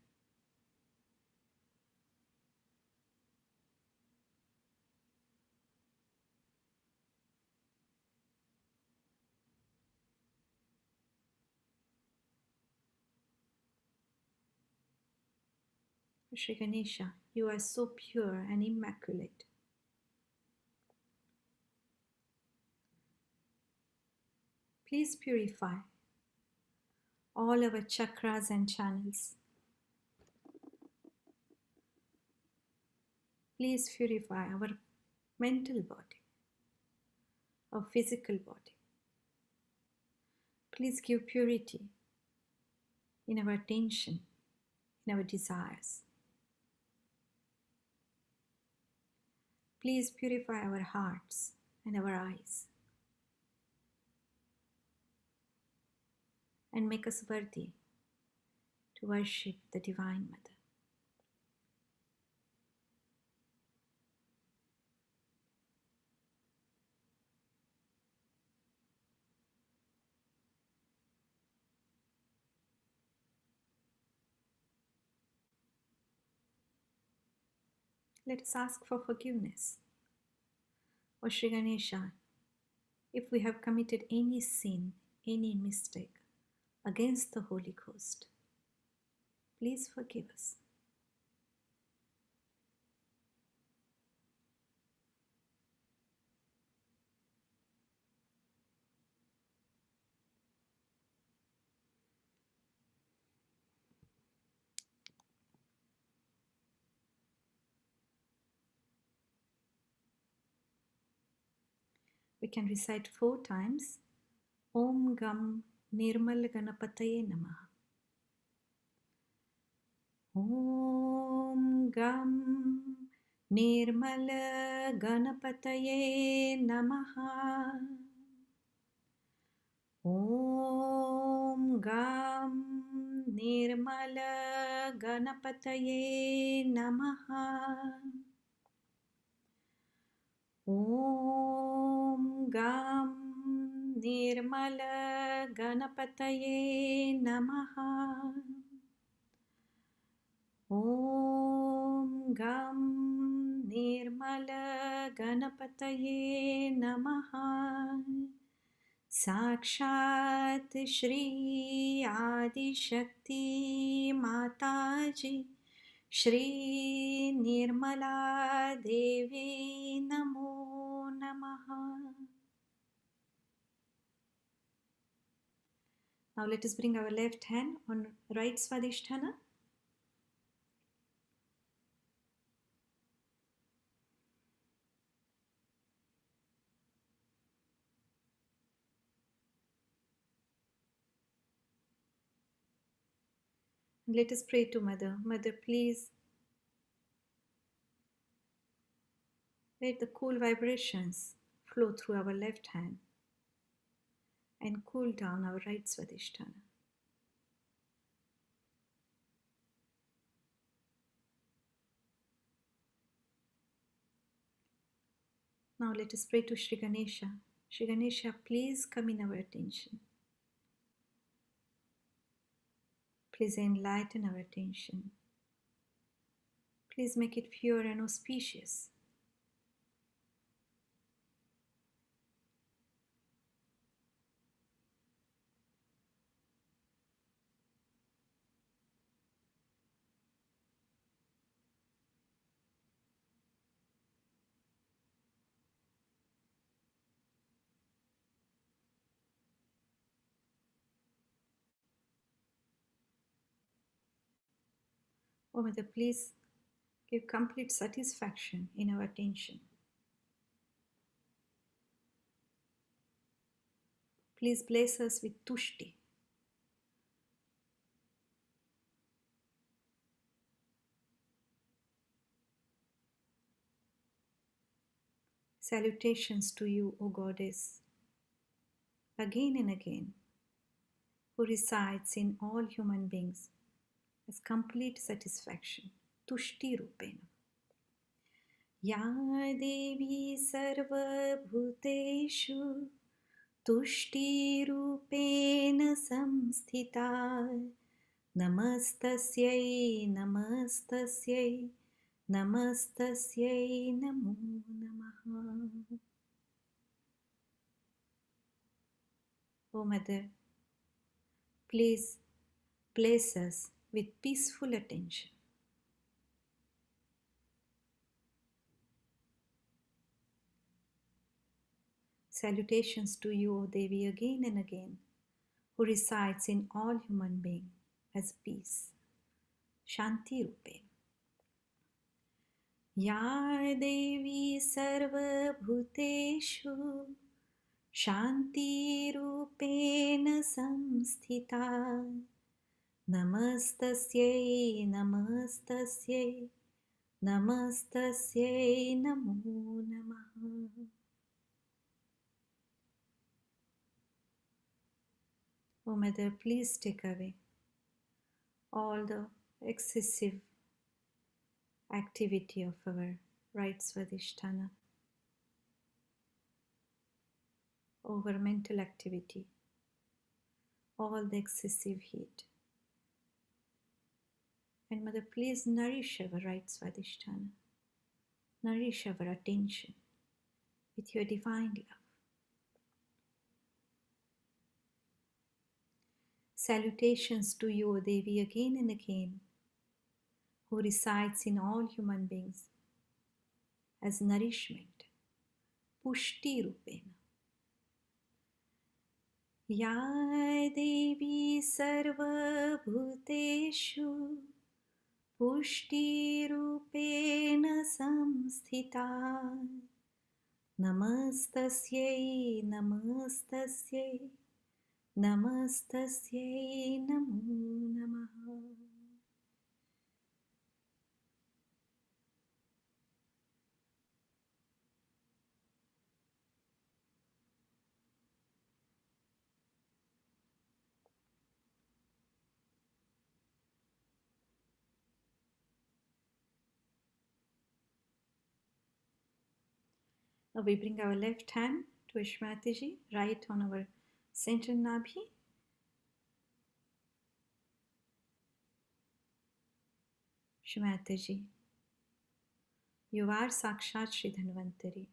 Shri Ganesha, you are so pure and immaculate. Please purify all our chakras and channels. Please purify our mental body, our physical body. Please give purity in our attention, in our desires. Please purify our hearts and our eyes and make us worthy to worship the Divine Mother. Let us ask for forgiveness. O Shri Ganesha, if we have committed any sin, any mistake against the Holy Ghost, please forgive us. We can recite 4 times. Om Gam Nirmal Ganapataye Namaha. Om Gam Nirmal Ganapataye Namaha. Om Gam Nirmal Ganapataye Namaha. Om Gam Nirmal Ganapataye Namaha. Om Gam Nirmal Ganapataye Namaha. Sakshat Shri Adi Shakti Mataji Shri Nirmala Devi Namo Namaha. Now let us bring our left hand on right Svadhisthana. Let us pray to Mother. Mother, please let the cool vibrations flow through our left hand and cool down our right Svadhisthana. Now let us pray to Sri Ganesha. Sri Ganesha, please come in our attention. Please enlighten our attention. Please make it pure and auspicious. O Mother, please give complete satisfaction in our attention. Please bless us with tushti. Salutations to you, O Goddess, again and again, who resides in all human beings as complete satisfaction. Tushti Rupena. Ya Devi Sarva Bhuteshu Tushti Rupena Samsthita. Namastasyai, Namastasyai, Namastasyai Namo Namaha. O Mother, please bless us with peaceful attention. Salutations to you, O Devi, again and again, who resides in all human beings as peace. Shanti Rupe. Ya Devi Sarva Bhuteshu Shanti Rupena Samsthita. Namastasyai, Namastasyai, Namastasyai Namo Namaha. O Mother, please take away all the excessive activity of our right Swadhisthana, over mental activity, all the excessive heat. And Mother, please nourish our right Swadhisthana, nourish our attention with your divine love. Salutations to you, O Devi, again and again, who resides in all human beings as nourishment. Pushti Rupena. Ya Devi Sarva Bhuteshu Pushti Rupena Samsthita. Namastasyai, Namastasyai, Namastasyai Namo Namaha. Now we bring our left hand to Ashmataji, right on our center Nabhi. Shmataji, you are Sakshat Shri Dhanvantari.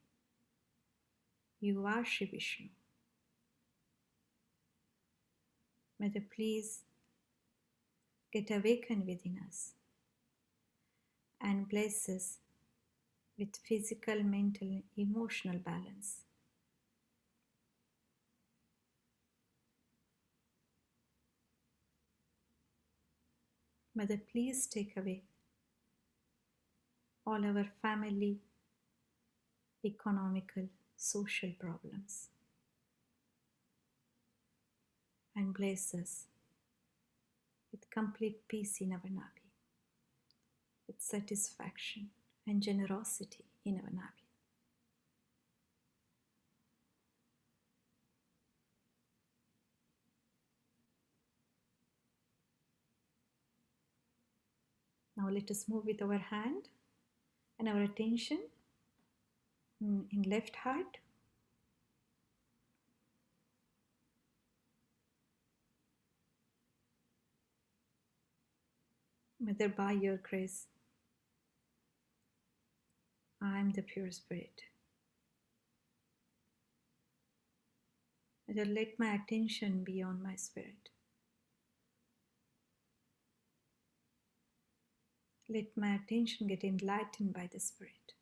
You are Shri Vishnu. Mother, please get awakened within us and bless us with physical, mental, emotional balance. Mother, please take away all our family, economical, social problems and bless us with complete peace in our Nabi, with satisfaction and generosity in our Nabi. Now let us move with our hand and our attention in left heart, Mother, by your grace, I am the pure spirit. Mother, let my attention be on my spirit. Let my attention get enlightened by the spirit.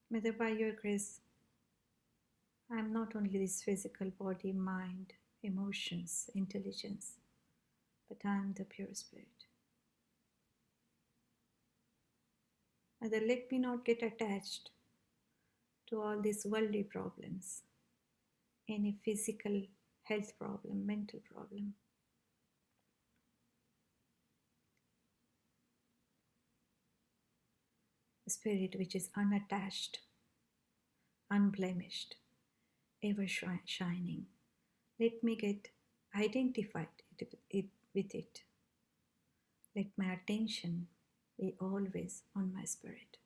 Mother, by your grace, I am not only this physical body, mind, emotions, intelligence, but I am the pure spirit. Mother, let me not get attached to all these worldly problems, any physical health problem, mental problem. A spirit which is unattached, unblemished, ever shining. Let me get identified with it. Let my attention be always on my spirit.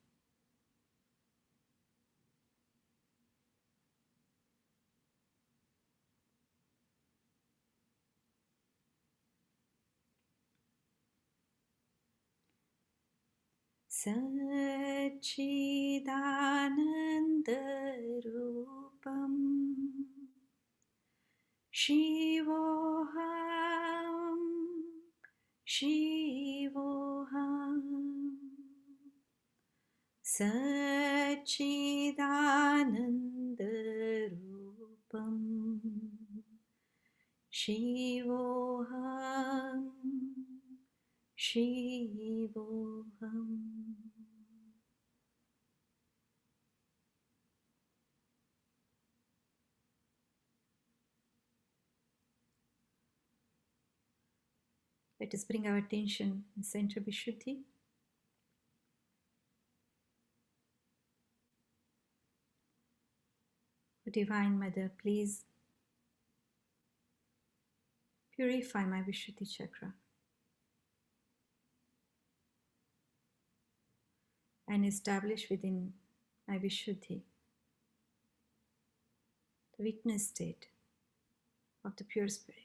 Satchidanandarupam Shivoham Shivoham Satchidanandarupam Shivoham Shivoham. Let us bring our attention in center Vishuddhi. Divine Mother, please purify my Vishuddhi chakra and establish within my Vishuddhi the witness state of the pure spirit.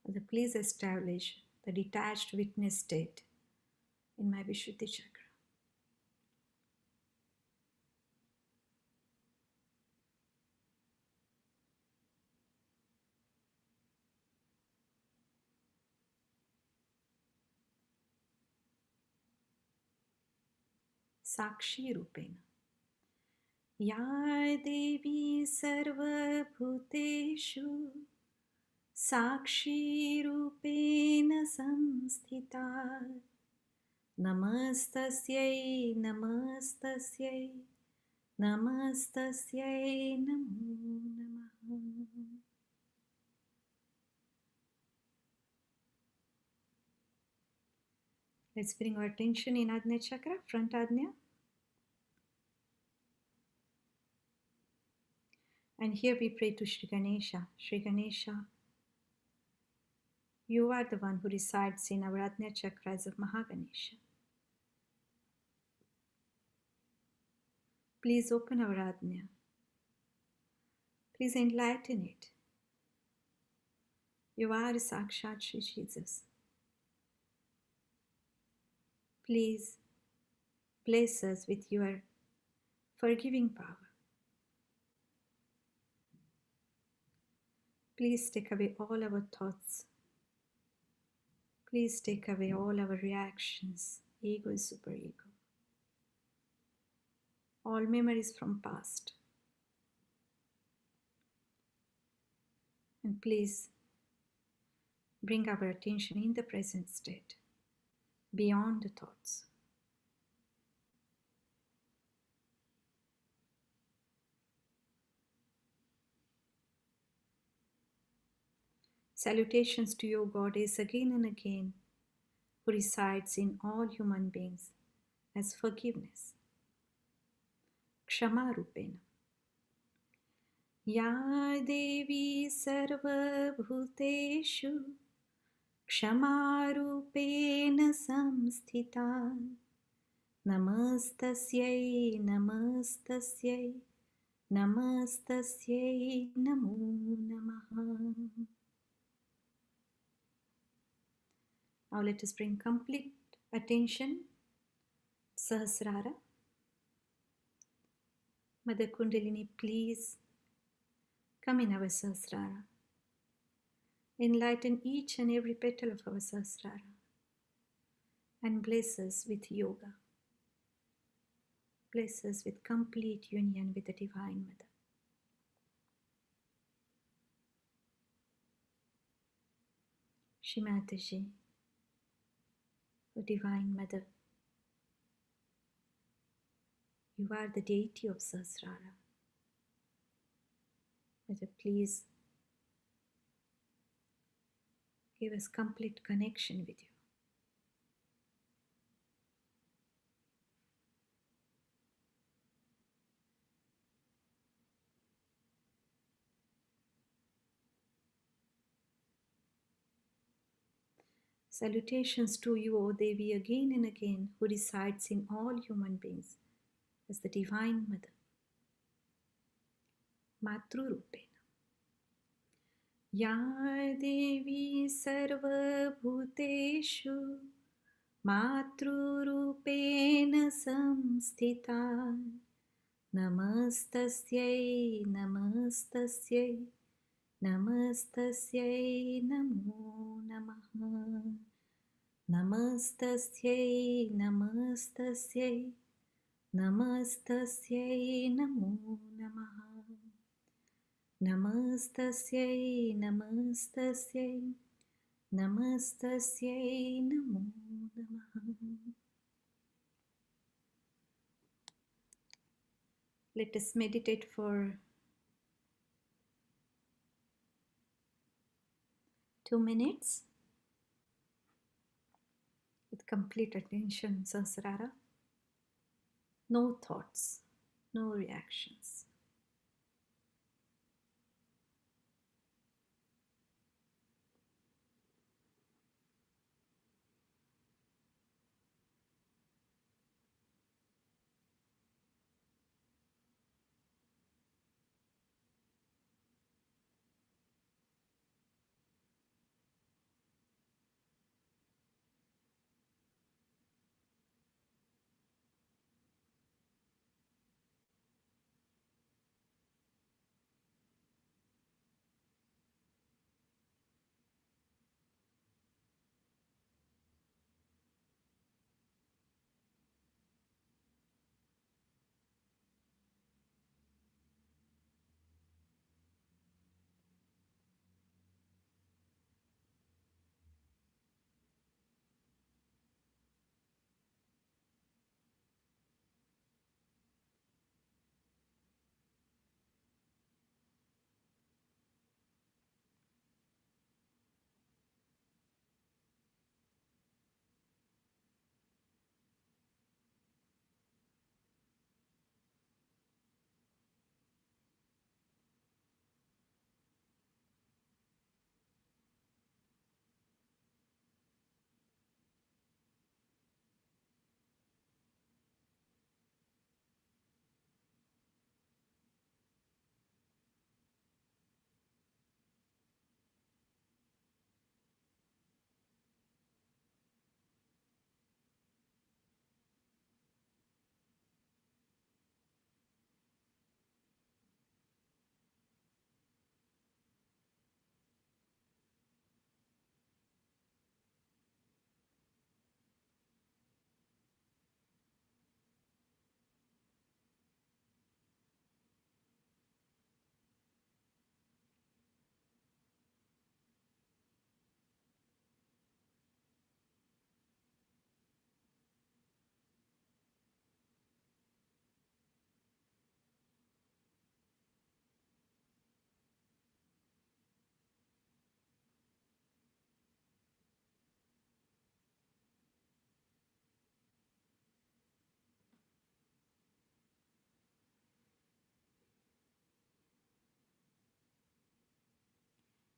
Mother, please establish the detached witness state in my Vishuddhi chakra. Sakshi Rupena. Ya Devi Sarvabhuteshu Sakshi Rupena Samsthita Namastasyai Namastasyai Namastasyai Namo Namaha. Let's bring our attention in Ajna Chakra, front Ajna. And here we pray to Sri Ganesha. Sri Ganesha, you are the one who resides in our Ajna Chakra as of Mahaganesha. Please open our Ajna. Please enlighten it. You are Sakshat Shri Jesus. Please bless us with your forgiving power. Please take away all our thoughts. Please take away all our reactions, ego and superego. All memories from past. And please bring our attention in the present state. beyond the thoughts. Salutations to your Goddess again and again, who resides in all human beings as forgiveness. Kshama Rupena. Ya Devi Sarvabhuteshu Kshama Rupena Samsthita. Namastasyai, Namastasyai, Namastasyai, Namo Namaha. Now let us bring complete attention, Sahasrara. Mother Kundalini, please come in our Sahasrara. Enlighten each and every petal of our Sahasrara and bless us with yoga. Bless us with complete union with the Divine Mother. Shrimataji, O Divine Mother, you are the deity of Sahasrara. Mother, please give us complete connection with you. Salutations to you, O Devi, again and again, who resides in all human beings as the Divine Mother. Matru Rupena. Ya Devi Sarva Bhuteshu Matru Rupena Samsthita. Namastasyai, Namastasyai, Namastasyai, Namo Namaha. Namastasyai, Namastasyai, Namastasyai, Namo Namaha. Namastasyai, Namastasyai, Namastasyai, Namo Namaha. Let us meditate for 2 minutes with complete attention, Sahasrara. No thoughts, no reactions.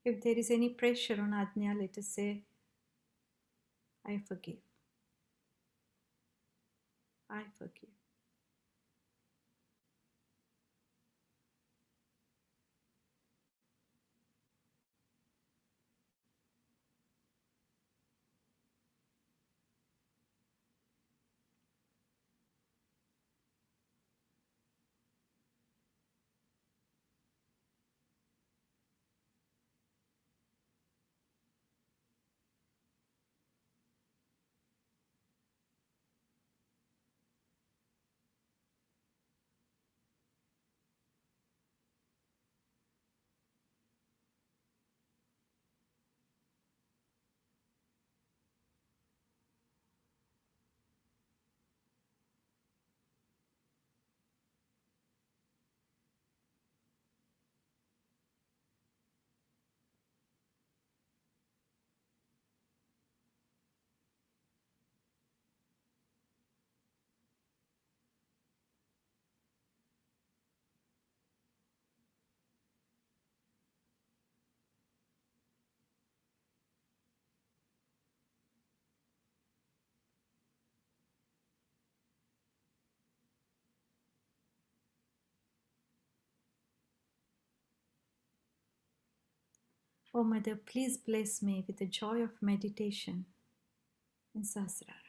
If there is any pressure on Ajna, let us say, I forgive. I forgive. Oh Mother, please bless me with the joy of meditation in Sahasrara.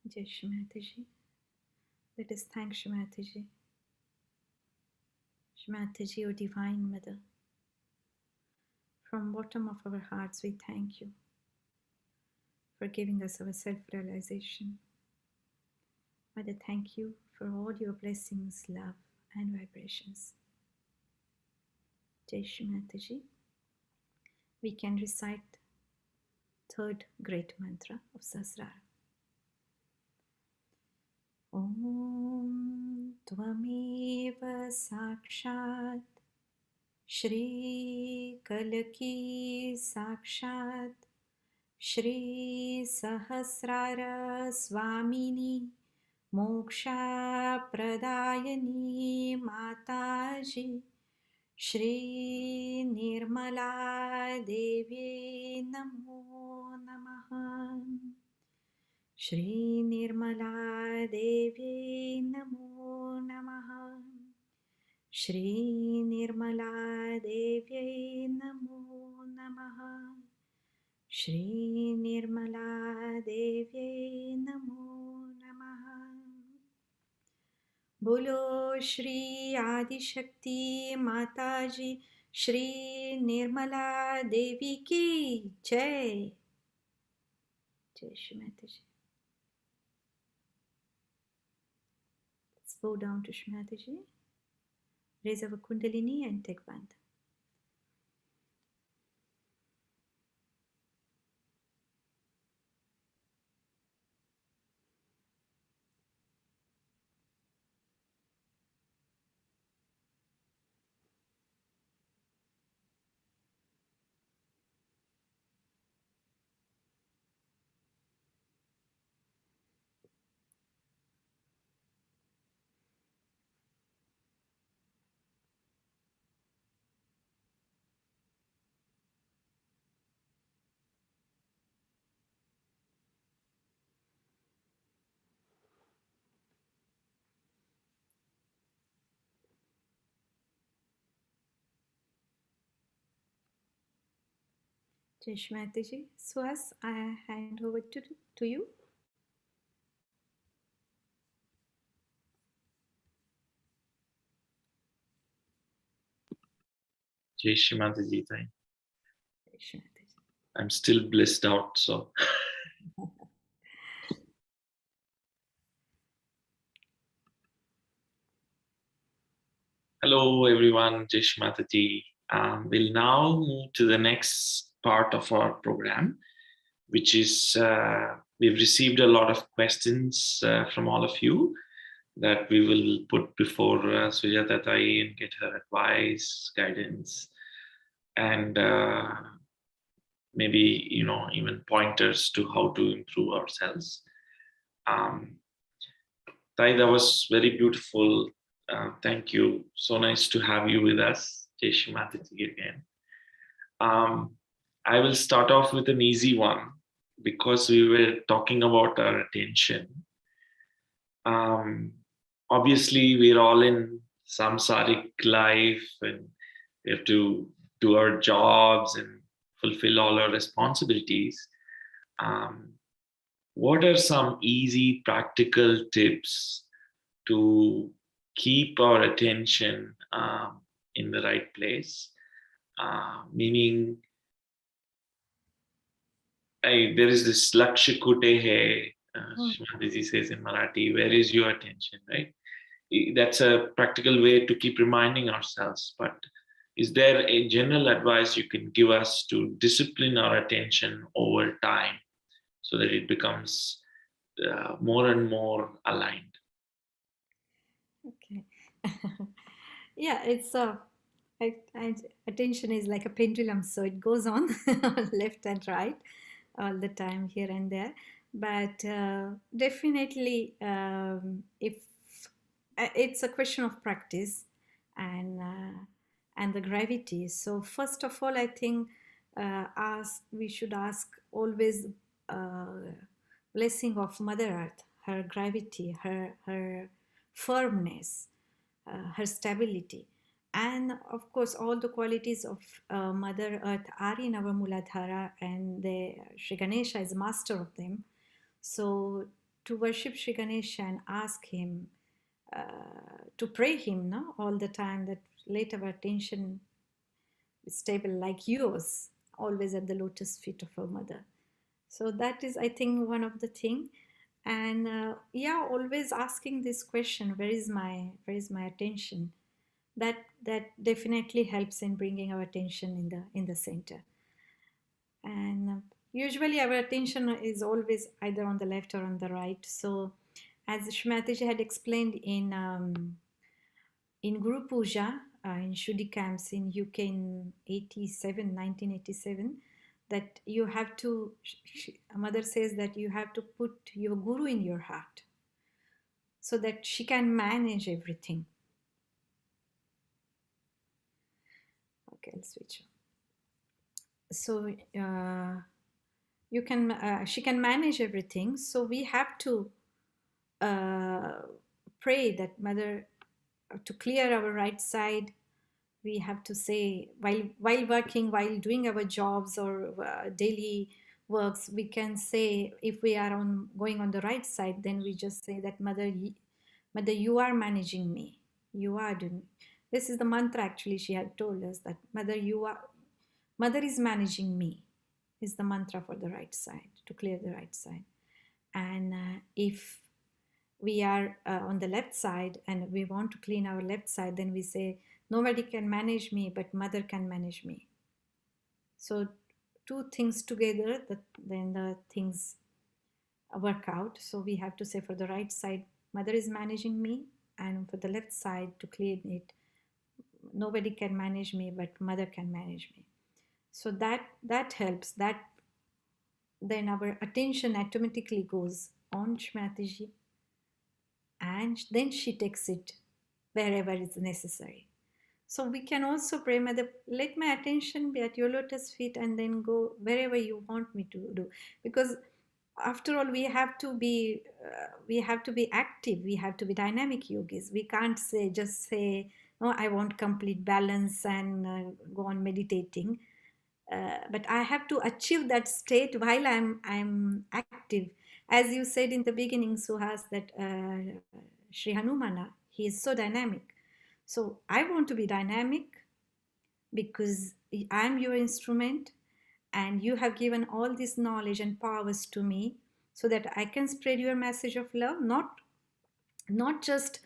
Jai Shri Mataji. Let us thank Shri Mataji. Shri Mataji, O Divine Mother. From bottom of our hearts, we thank you for giving us our self-realization. Mother, thank you for all your blessings, love, and vibrations. Jai Shri Mataji. We can recite third great mantra of Sahasrara. Om Tvameva Sakshat Shri Kalaki Sakshat Shri Sahasrara Swamini Moksha Pradayani Mataji Shri Nirmala Devi Namo Namaha Shri Nirmala Devi Namo Namaha Shri Nirmala Devi Namo Namaha Shri Nirmala Devi Namo Namaha Bolo Shri Adi Shakti Mataji Shri Nirmala Devi Ki Jai. Jai Shri Mataji. Let's bow down to Shri Mataji. Raise our Kundalini and take bandha. Jai Shri Mataji. Suhas, I hand over to you. Jai Shri Mataji. Jai Shri Mataji. I'm still blissed out, so. Hello, everyone. Jai Shri Mataji. We'll now move to the next part of our program, which is we've received a lot of questions from all of you that we will put before Sujata Tai and get her advice, guidance, and maybe even pointers to how to improve ourselves. Tai, that was very beautiful. Thank you. So nice to have you with us. Jai Shri Mataji again. I will start off with an easy one because we were talking about our attention. Obviously, we're all in samsaric life and we have to do our jobs and fulfill all our responsibilities. What are some easy practical tips to keep our attention in the right place? Meaning, there is this Lakshya Kute hai, Shrimati says in Marathi, where is your attention, right? That's a practical way to keep reminding ourselves. But is there a general advice you can give us to discipline our attention over time so that it becomes more and more aligned? Okay. Yeah, it's attention is like a pendulum, so it goes on left and right all the time, here and there. But definitely, if it's a question of practice and the gravity. So first of all, I think we should ask always blessing of Mother Earth, her gravity, her firmness, her stability. And of course, all the qualities of Mother Earth are in our Muladhara, and Sri Ganesha is master of them. So to worship Sri Ganesha and ask him, to pray him, no, all the time, that let our attention be stable like yours, always at the lotus feet of our mother. So that is, I think, one of the thing. And yeah, always asking this question, where is my attention? That definitely helps in bringing our attention in the center. And usually our attention is always either on the left or on the right. So as Shrimataji had explained in Guru Puja, in Shuddhi camps in UK in 1987, that you have to, Mother says that you have to put your Guru in your heart so that she can manage everything. Okay, I'll switch. So she can manage everything. So we have to pray that Mother, to clear our right side. We have to say, while working, while doing our jobs or daily works, we can say, if we are going on the right side, then we just say that Mother, you are managing me. You are doing. This is the mantra actually she had told us, that Mother is managing me, is the mantra for the right side, to clear the right side. And if we are on the left side and we want to clean our left side, then we say, nobody can manage me, but Mother can manage me. So two things together, then the things work out. So we have to say, for the right side, Mother is managing me, and for the left side, to clean it, nobody can manage me, but Mother can manage me. So that helps. That then our attention automatically goes on Shrimataji, and then she takes it wherever it's necessary. So we can also pray, Mother, let my attention be at your lotus feet, and then go wherever you want me to do. Because after all, we have to be active. We have to be dynamic yogis. We can't just say, no, I want complete balance and go on meditating. but I have to achieve that state while I'm active. As you said in the beginning, Suhas, that Sri Hanumana, he is so dynamic. So I want to be dynamic because I'm your instrument, and you have given all this knowledge and powers to me so that I can spread your message of love, not just,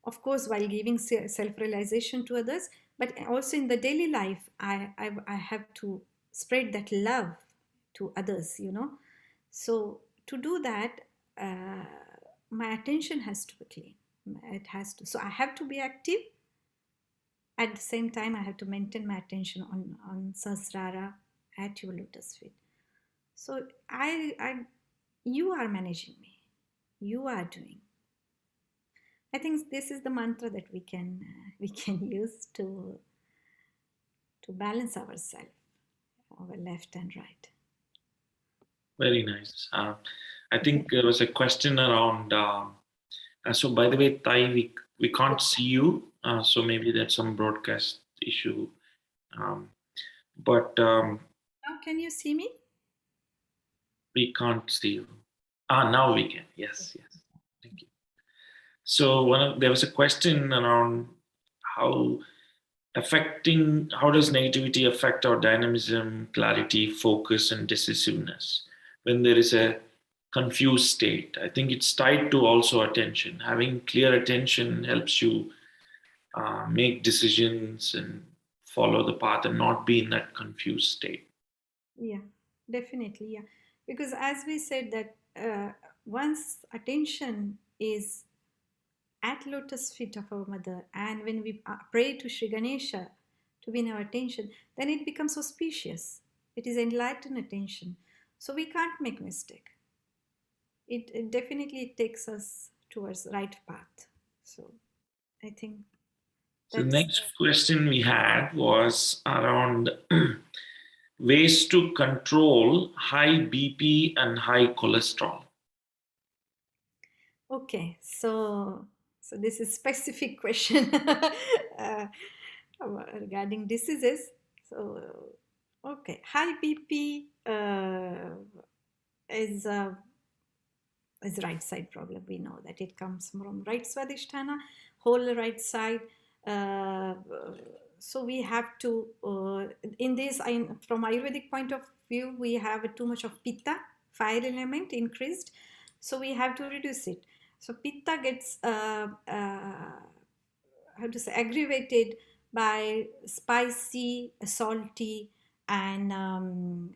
of course, while giving self-realization to others, but also in the daily life. I have to spread that love to others, So to do that, my attention has to be clean. It has to. So I have to be active. At the same time, I have to maintain my attention on Sahasrara at your lotus feet. So you are managing me. You are doing. I think this is the mantra that we can use to balance ourselves, our left and right. Very nice. I think there was a question around. So, by the way, Tai, we can't see you, so maybe that's some broadcast issue. But Now, can you see me? we can't see you. Now we can. Yes, yes. Thank you. So, there was a question around how does negativity affect our dynamism, clarity, focus, and decisiveness when there is a confused state. I think it's tied to also attention. Having clear attention helps you make decisions and follow the path and not be in that confused state. Yeah, definitely. Yeah, because as we said that once attention is at lotus feet of our mother, and when we pray to Sri Ganesha to be in our attention, then it becomes auspicious. It is enlightened attention. So we can't make mistake. It definitely takes us towards right path. So I think So the that's next question we had was around ways to control high BP and high cholesterol. okay. So this is specific question regarding diseases. So okay, high BP is right side problem. We know that it comes from right swadhisthana, whole right side. So we have to in this, from Ayurvedic point of view, we have too much of pitta, fire element increased, so we have to reduce it. So pitta gets how to say, aggravated by spicy, salty, and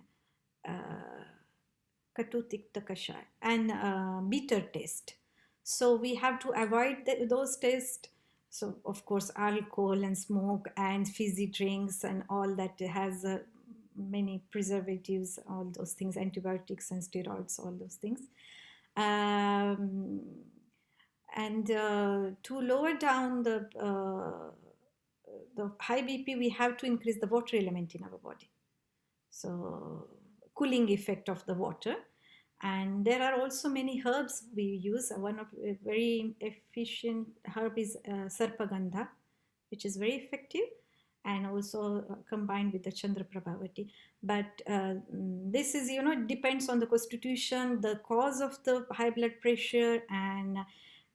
katutikta kashai, and bitter taste. So we have to avoid those tastes. So of course, alcohol and smoke and fizzy drinks and all that has many preservatives, all those things, antibiotics and steroids, all those things. And to lower down the high BP, we have to increase the water element in our body. So cooling effect of the water. And there are also many herbs we use. One of a very efficient herb is sarpagandha, which is very effective, and also combined with the Chandra Prabhavati. But this is, depends on the constitution, the cause of the high blood pressure, and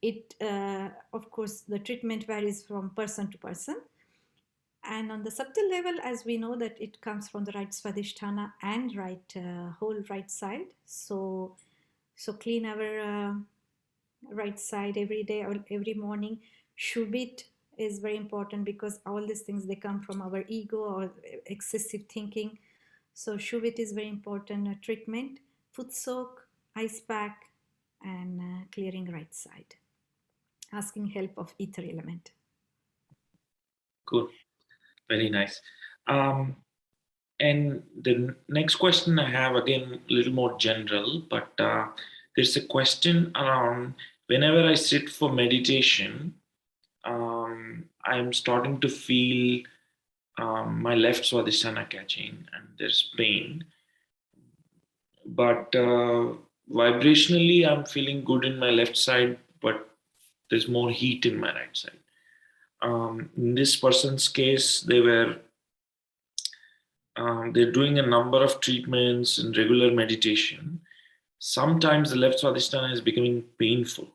it, of course, the treatment varies from person to person. And on the subtle level, as we know that it comes from the right swadhisthana and right whole right side. So clean our right side every day or every morning. Shubit is very important because all these things, they come from our ego or excessive thinking. So Shubit is very important treatment. Foot soak, ice pack, and clearing right side. Asking help of ether element. Good. Very nice. And the next question I have, again, a little more general, but there's a question around whenever I sit for meditation, I'm starting to feel my left swadhisthana catching and there's pain. But vibrationally, I'm feeling good in my left side, but there's more heat in my right side. In this person's case, they were they're doing a number of treatments and regular meditation, sometimes the left Swadhisthana is becoming painful.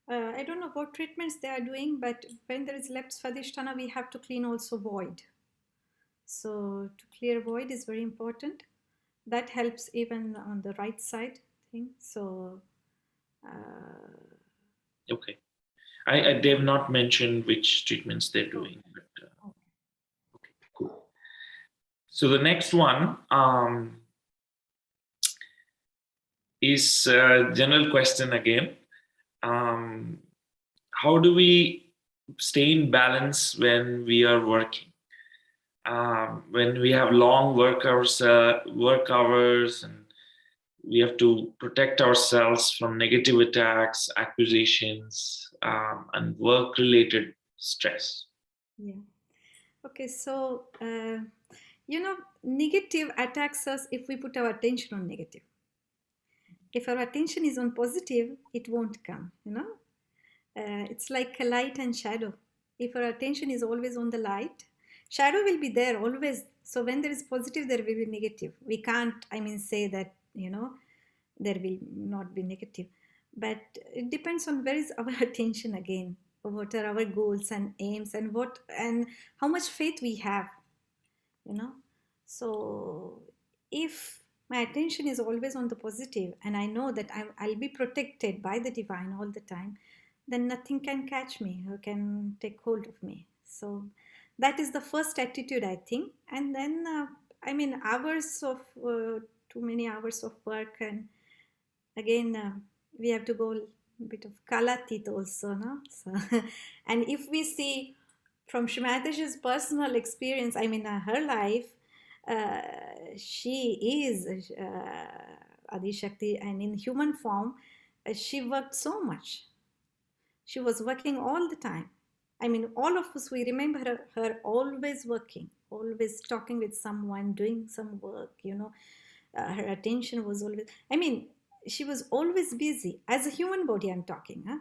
I don't know what treatments they are doing, but when there is left Swadhisthana, we have to clean also void. So to clear void is very important. That helps even on the right side thing. So Okay. They've not mentioned which treatments they're doing. But, okay, cool. So the next one is a general question again. How do we stay in balance when we are working? When we have long work hours, and we have to protect ourselves from negative attacks, accusations, and work-related stress. yeah. Okay, so negative attacks us if we put our attention on negative. If our attention is on positive, it won't come. It's like a light and shadow. If our attention is always on the light, shadow will be there always. So when there is positive, there will be negative. We can't, say that, there will not be negative. But it depends on where is our attention again. What are our goals and aims, and how much faith we have, So if my attention is always on the positive and I know that I'll be protected by the divine all the time, then nothing can catch me or can take hold of me. So that is the first attitude, I think. And then, hours of too many hours of work, and again, we have to go a bit of kalatit also, no? So, and if we see from Shrimataji's personal experience, her life, she is Adi Shakti, and in human form, she worked so much. She was working all the time. All of us, we remember her always working, always talking with someone, doing some work, her attention was always, she was always busy. As a human body, I'm talking, huh?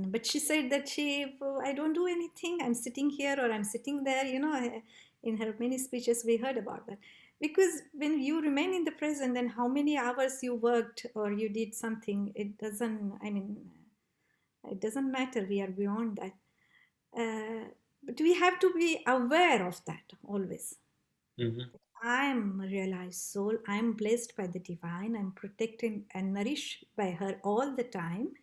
But she said that I don't do anything. I'm sitting here or I'm sitting there, in her many speeches, we heard about that. Because when you remain in the present, then how many hours you worked or you did something, it doesn't matter. We are beyond that. But we have to be aware of that always. Mm-hmm. I'm a realized soul. I'm blessed by the divine. I'm protected and nourished by her all the time.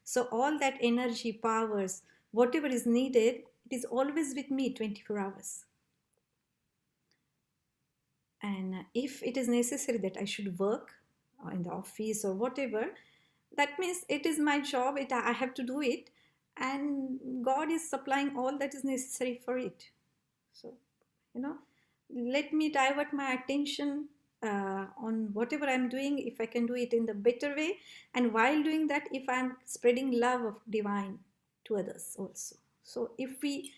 So all that energy, powers, whatever is needed, it is always with me 24 hours. And if it is necessary that I should work in the office or whatever, that means it is my job. I have to do it. And God is supplying all that is necessary for it. So, let me divert my attention on whatever I'm doing, if I can do it in the better way. And while doing that, if I'm spreading love of divine to others also. So if we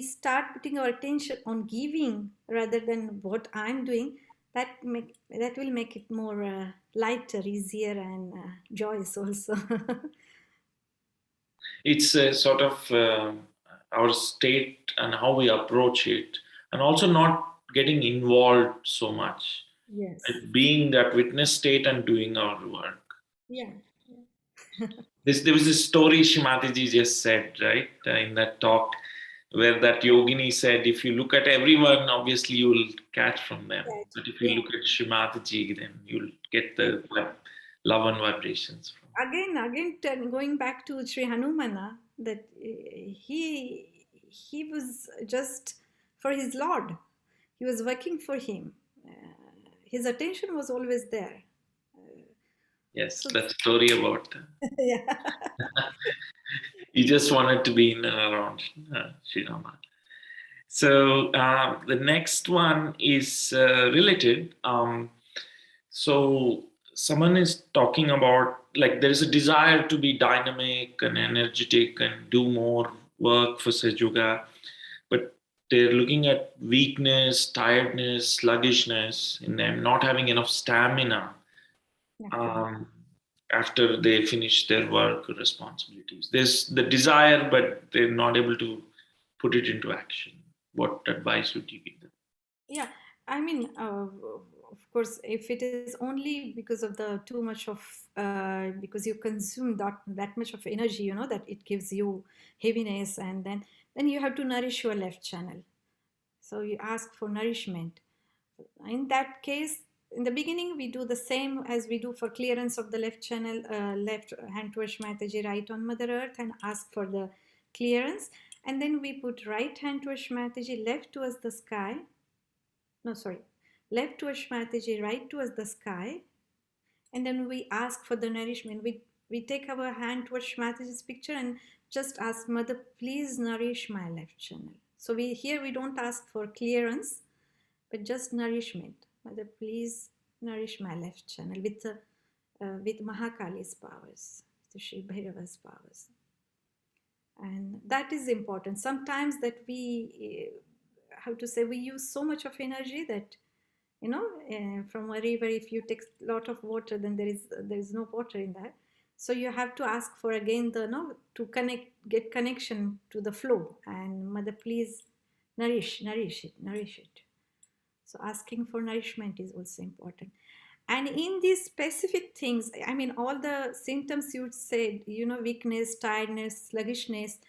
start putting our attention on giving rather than what I'm doing, that will make it more lighter, easier, and joyous also. It's a sort of our state and how we approach it, and also not getting involved so much. Yes. Being that witness state and doing our work. Yeah. There was a story Shimataji just said, right, in that talk, where that yogini said, if you look at everyone, obviously you will catch from them. Right. But if you look at Shimataji, then you'll get the love and vibrations from. Again, going back to Sri Hanumana, that he was just for his Lord. He was working for him. His attention was always there. Yes, that story about yeah. he just wanted to be in and around Sri Rama. So the next one is related. So someone is talking about, like, there is a desire to be dynamic and energetic and do more work for Sahaja, but they're looking at weakness, tiredness, sluggishness in them, not having enough stamina after they finish their work or responsibilities. There's the desire, but they're not able to put it into action. what advice would you give them? Yeah, I mean, of course, if it is only because of the too much of, because you consume that much of energy, that it gives you heaviness, and then you have to nourish your left channel. So you ask for nourishment. In that case, in the beginning, we do the same as we do for clearance of the left channel, left hand towards Mataji, right on Mother Earth, and ask for the clearance. And then we put right hand towards Mataji, left towards the sky. No, sorry. Left towards Mataji, right towards the sky. And then we ask for the nourishment. We take our hand towards Mataji's picture and just ask, Mother, please nourish my left channel. So we don't ask for clearance, but just nourishment. Mother, please nourish my left channel with Mahakali's powers, with Shri Bhairava's powers. And that is important. Sometimes that we, we use so much of energy that, from a river, if you take a lot of water, then there is no water in that. So you have to ask for again to get connection to the flow. And Mother, please nourish it. So asking for nourishment is also important. And in these specific things, I mean, all the symptoms you said, weakness, tiredness, sluggishness,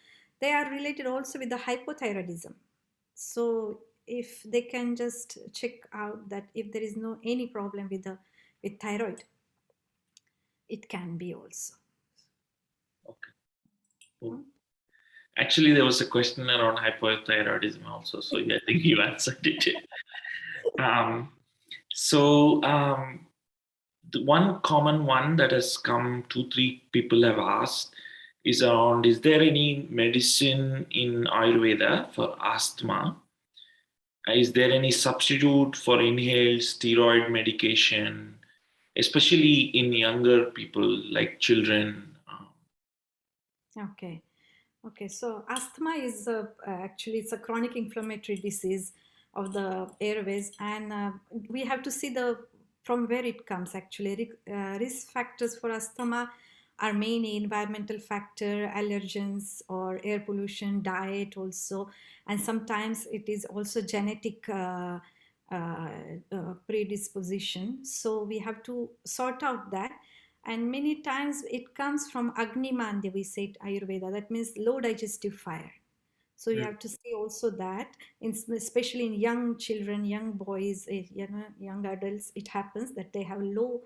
they are related also with the hypothyroidism. So if they can just check out that if there is any problem with thyroid, it can be also. Okay. Cool. Actually, there was a question around hypothyroidism also, so yeah, I think you answered it. The one common one that has come, 2-3 people have asked, is around, is there any medicine in Ayurveda for asthma? Is there any substitute for inhaled steroid medication, especially in younger people like children? Okay. So asthma is actually it's a chronic inflammatory disease of the airways, and we have to see from where it comes. Actually, risk factors for asthma are mainly environmental factor, allergens or air pollution, diet also, and sometimes it is also genetic predisposition. So we have to sort out that. And many times it comes from Agni Mandya, we say it Ayurveda, that means low digestive fire. So you have to see also that, especially in young children, young boys, young adults, it happens that they have low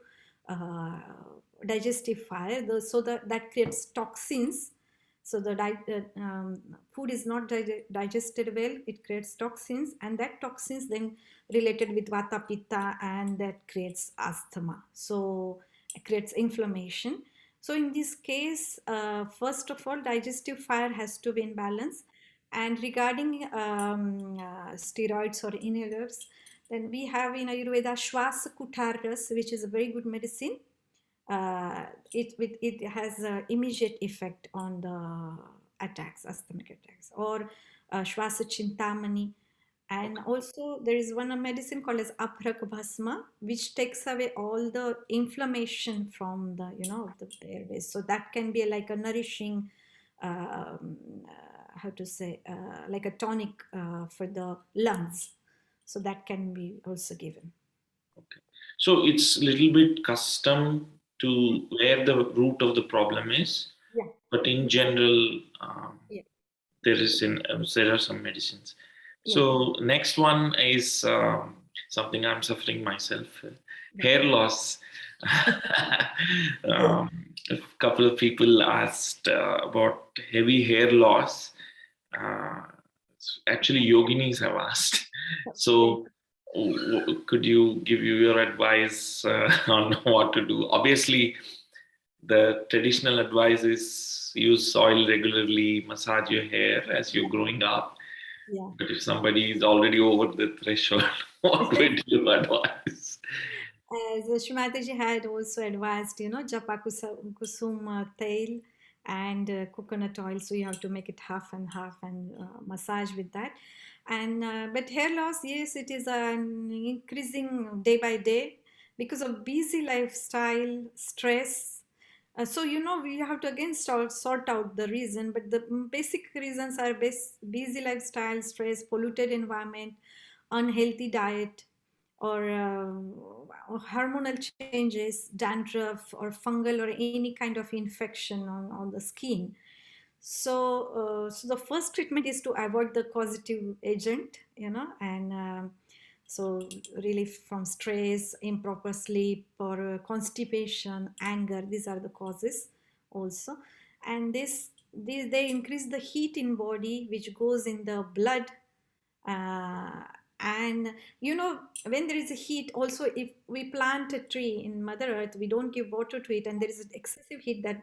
digestive fire, so that creates toxins. So the food is not digested well, it creates toxins, and that toxins then related with Vata Pitta, and that creates asthma. So it creates inflammation. So in this case, first of all, digestive fire has to be in balance. And regarding steroids or inhalers, then we have in Ayurveda Shwasa Kutarras, which is a very good medicine. It has an immediate effect on the asthmatic attacks, or Shwasa Chintamani. And also there is one medicine called as Aprak Bhasma, which takes away all the inflammation from the airways. So that can be like a nourishing, like a tonic for the lungs. So that can be also given. Okay. So it's a little bit custom to where the root of the problem is. Yeah. But in general, there are some medicines. So next one is something I'm suffering myself, hair loss. A couple of people asked about heavy hair loss. Actually, yoginis have asked. So could you give your advice on what to do? Obviously, the traditional advice is use oil regularly, massage your hair as you're growing up. Yeah. But if somebody is already over the threshold, what would you advise? As Shrimataji had also advised, Japa Kusum tail and coconut oil. So you have to make it half and half and massage with that. And but hair loss, yes, it is increasing day by day because of busy lifestyle, stress, So, we have to again sort out the reason, but the basic reasons are busy lifestyle, stress, polluted environment, unhealthy diet, or hormonal changes, dandruff, or fungal or any kind of infection on the skin. So the first treatment is to avoid the causative agent, and so relief from stress, improper sleep, or constipation, anger. These are the causes also, and these they increase the heat in body, which goes in the blood, uh, and when there is a heat also, if we plant a tree in mother earth, we don't give water to it, and there is an excessive heat, that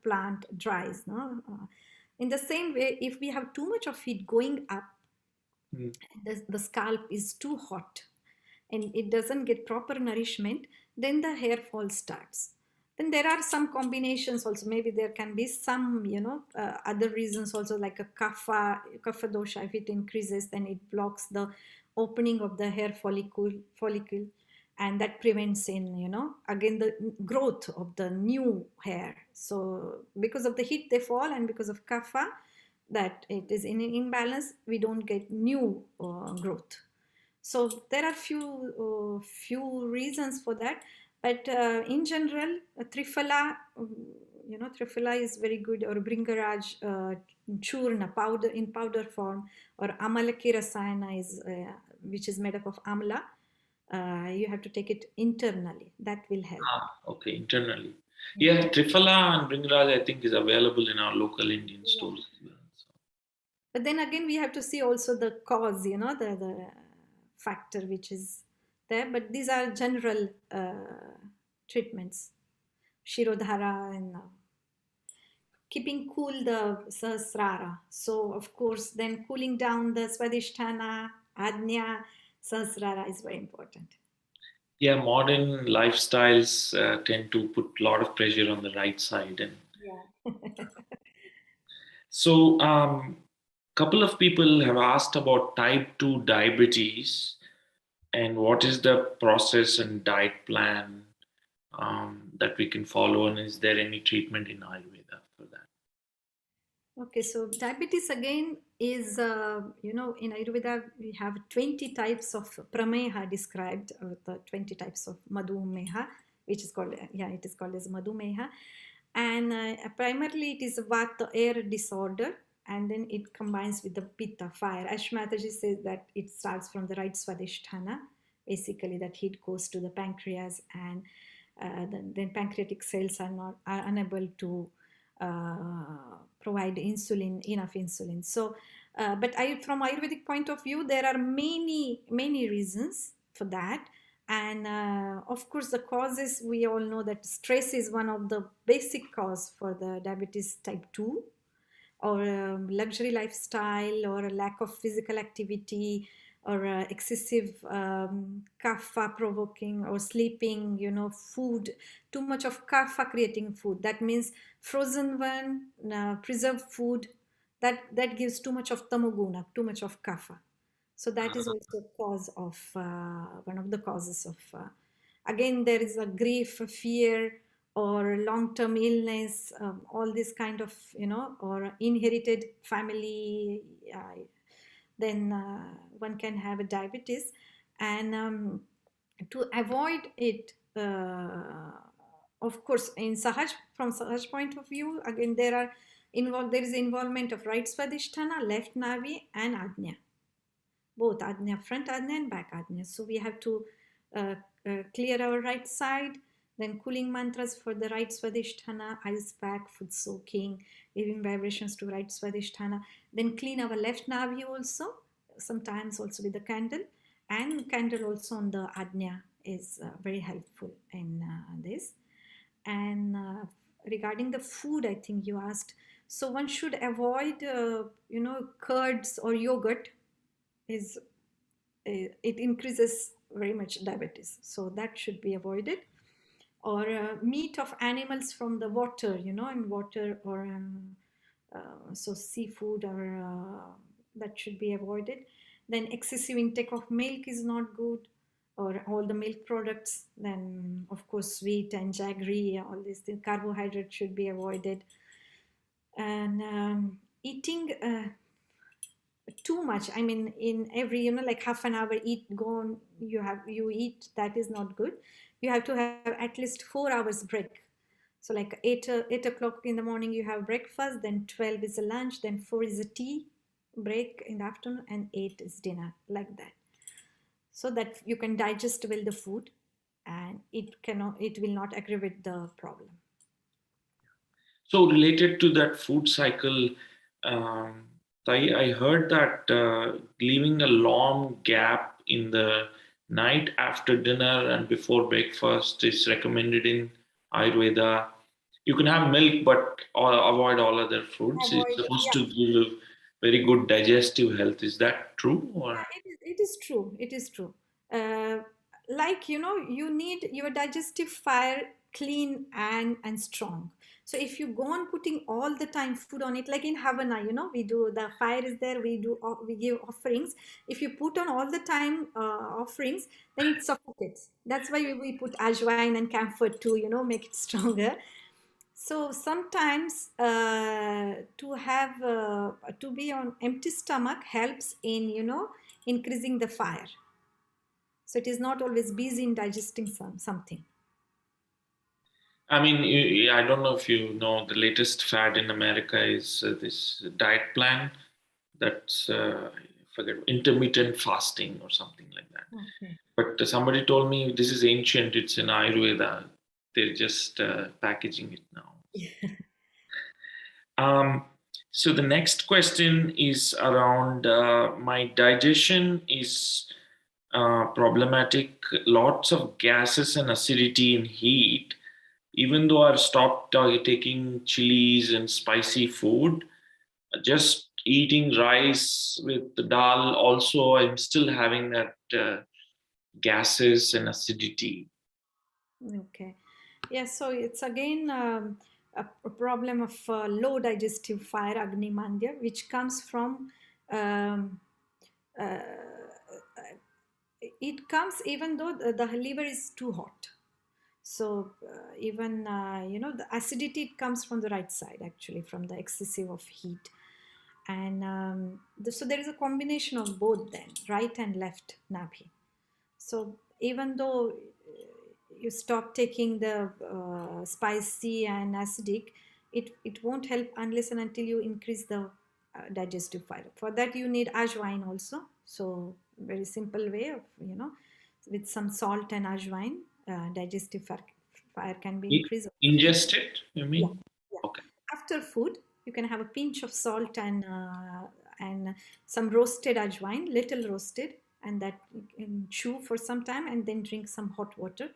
plant dries, no. In the same way, if we have too much of heat going up, Mm. the scalp is too hot and it doesn't get proper nourishment, then the hair fall starts. Then there are some combinations also. Maybe there can be some, other reasons also, like a kapha dosha. If it increases, then it blocks the opening of the hair follicle, and that prevents again the growth of the new hair. So because of the heat they fall, and because of kapha, that it is in imbalance, we don't get new growth. So there are few reasons for that, but in general, triphala, triphala is very good, or bringaraj churna powder in powder form, or amalaki rasayana is which is made up of amla. You have to take it internally. That will help. Okay, internally. Yeah, Triphala and Bringraj, I think, is available in our local Indian Yeah. stores as well. So. But then again, we have to see also the cause, the factor which is there. But these are general treatments, Shirodhara, and keeping cool the Sahasrara. So, of course, then cooling down the Swadhisthana, Ajna, Sahasrara is very important. Yeah, modern lifestyles tend to put a lot of pressure on the right side. And Yeah. so, couple of people have asked about type 2 diabetes and what is the process and diet plan that we can follow, and is there any treatment in Ayurveda for that? Okay, so diabetes again is, in Ayurveda, we have 20 types of prameha described, the 20 types of madhumeha, which is called, it is called as madhumeha. And primarily it is vata, air disorder, and then it combines with the pitta, fire. As Mataji says that it starts from the right swadhisthana, basically that heat goes to the pancreas, and then pancreatic cells are unable to provide enough insulin. So, but from Ayurvedic point of view, there are many reasons for that. And of course, the causes, we all know that stress is one of the basic cause for the diabetes type 2, or luxury lifestyle, or a lack of physical activity, or excessive kapha provoking, or sleeping, food, too much of kapha creating food. That means frozen one, preserved food, that gives too much of tamoguna, too much of kapha. So that is also a cause of one of the causes of. Again, there is a grief, a fear, or long-term illness, all this kind of, or inherited family. Then one can have a diabetes, and to avoid it. Of course, from Sahaj point of view, again there is involvement of right Swadhisthana, left Navi, and Ajna, both Ajna, front Ajna and back Ajna. So we have to clear our right side, then cooling mantras for the right Swadhisthana, ice pack, foot soaking, giving vibrations to right Swadhisthana, then clean our left Navi also, sometimes also with the candle, and candle also on the Ajna is very helpful in this. And regarding the food, I think you asked, so one should avoid, curds or yogurt. It increases very much diabetes, so that should be avoided. Or meat of animals from the water, in water, or so seafood, or that should be avoided. Then excessive intake of milk is not good. or all the milk products. Then, of course, sweet and jaggery, all these things, carbohydrate should be avoided. And eating too much, I mean, in every, like half an hour eat, go on, you eat, that is not good. You have to have at least 4 hours break. So like 8 o'clock in the morning you have breakfast, then 12 is a lunch, then 4 is a tea break in the afternoon, and 8 is dinner, like that, so that you can digest well the food, and it will not aggravate the problem. So related to that food cycle, um, I heard that leaving a long gap in the night after dinner and before breakfast is recommended in Ayurveda. You can have milk, but avoid all other foods. It's Avoid, supposed yeah. to give a very good digestive health. Is that true? Or Yeah, it is true. It is true. Uh, like, you need your digestive fire clean and strong. So if you go on putting all the time food on it, like in Havana, we do, the fire is there, we give offerings. If you put on all the time offerings, then it suffocates. That's why we put ajwain and camphor to, make it stronger. So sometimes to be on empty stomach helps in, increasing the fire. So it is not always busy in digesting something. I mean, I don't know if you know the latest fad in America is this diet plan that's I forget, intermittent fasting or something like that. Okay. But somebody told me this is ancient. It's in Ayurveda. They're just packaging it now. Um, so the next question is around my digestion is problematic. Lots of gases and acidity and heat. Even though I've stopped taking chilies and spicy food, just eating rice with the dal, also I'm still having that gases and acidity. Okay. Yeah, so it's again a problem of low digestive fire, Agni Mandya, which comes from um, uh, it comes even though the liver is too hot. So even the acidity, it comes from the right side, actually, from the excessive of heat. And so there is a combination of both, then right and left nabhi. So even though you stop taking the spicy and acidic, it won't help unless and until you increase the digestive fire. For that you need ajwain also. So very simple way of, with some salt and ajwain, digestive fire can be increased. Ingest it, you Yeah, mean? yeah. Okay. After food, you can have a pinch of salt and some roasted ajwain, little roasted, and that you can chew for some time, and then drink some hot water.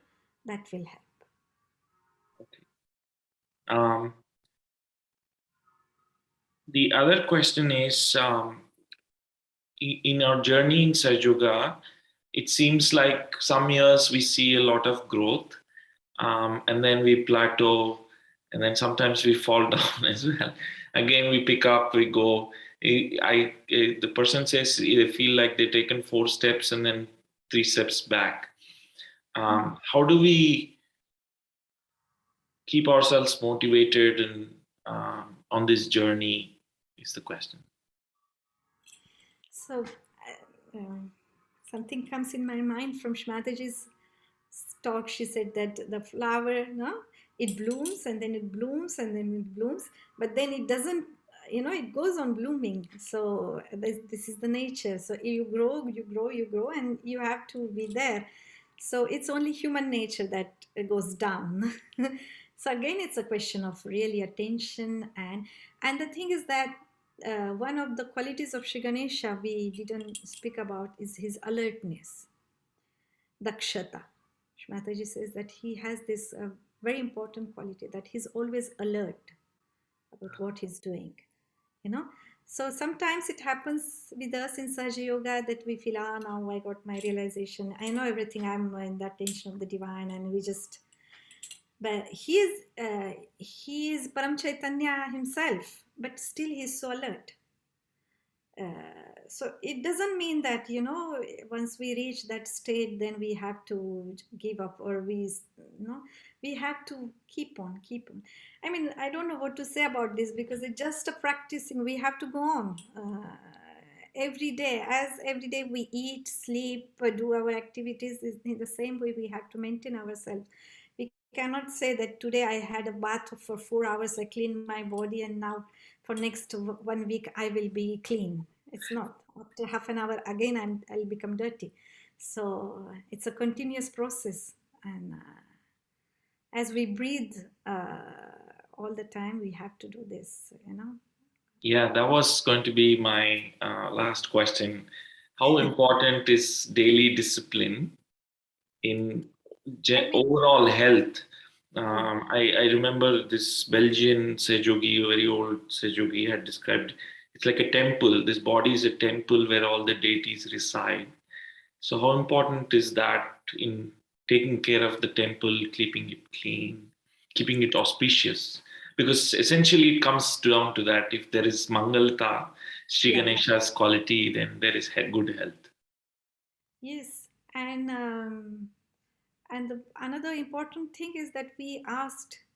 That will help. Okay. The other question is in our journey in Sahaja, it seems like some years we see a lot of growth, and then we plateau, and then sometimes we fall down as well. Again, we pick up, we go. The person says they feel like they've taken 4 steps and then 3 steps back. How do we keep ourselves motivated and on this journey? Is the question. So, something comes in my mind from Shmataji's talk. She said that the flower, no, it blooms and then it blooms and then it blooms, but then it doesn't, it goes on blooming. So this is the nature. So you grow, you grow, you grow, and you have to be there. So it's only human nature that goes down. So again, it's a question of really attention, and the thing is that one of the qualities of Shri Ganesha we didn't speak about is his alertness, dakshata. Mataji says that he has this very important quality, that he's always alert about what he's doing, you know. So sometimes it happens with us in Sahaja Yoga that we feel, now I got my realization, I know everything, I'm in the attention of the divine, and we just, but he is Param Chaitanya himself, but still he is so alert. So it doesn't mean that, once we reach that state, then we have to give up, or we have to keep on. I mean, I don't know what to say about this, because it's just a practicing. We have to go on every day. As every day we eat, sleep, do our activities, is in the same way we have to maintain ourselves. We cannot say that today I had a bath for 4 hours, I cleaned my body, and now for next 1 week I will be clean. It's not. After half an hour again I'll become dirty. So it's a continuous process, and as we breathe all the time, we have to do this. Yeah, that was going to be my last question. How important is daily discipline in I mean, overall health? yeah, I remember this Belgian Sejogi, very old Sejogi, had described it's like a temple. This body is a temple where all the deities reside. So, how important is that in taking care of the temple, keeping it clean, keeping it auspicious? Because essentially it comes down to that. If there is Mangalta, Sri yeah, Ganesha's quality, then there is good health. yes, and another important thing is that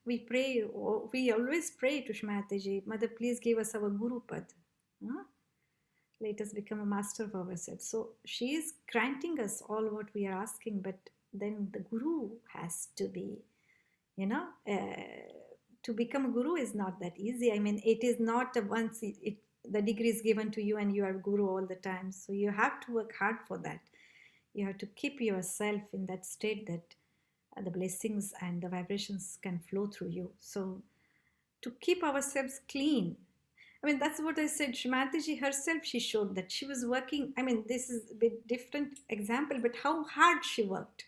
we pray, or we always pray to Shmataji, Mother, please give us our Guru Pad. Huh? Let us become a master of ourselves. So she is granting us all what we are asking, but then the Guru has to be, you know, to become a Guru is not that easy. I mean, it is not a once the degree is given to you and you are Guru all the time. So you have to work hard for that. You have to keep yourself in that state that the blessings and the vibrations can flow through you. So to keep ourselves clean, I mean, that's what I said. Shmataji herself, she showed that she was working. I mean, this is a bit different example, but how hard she worked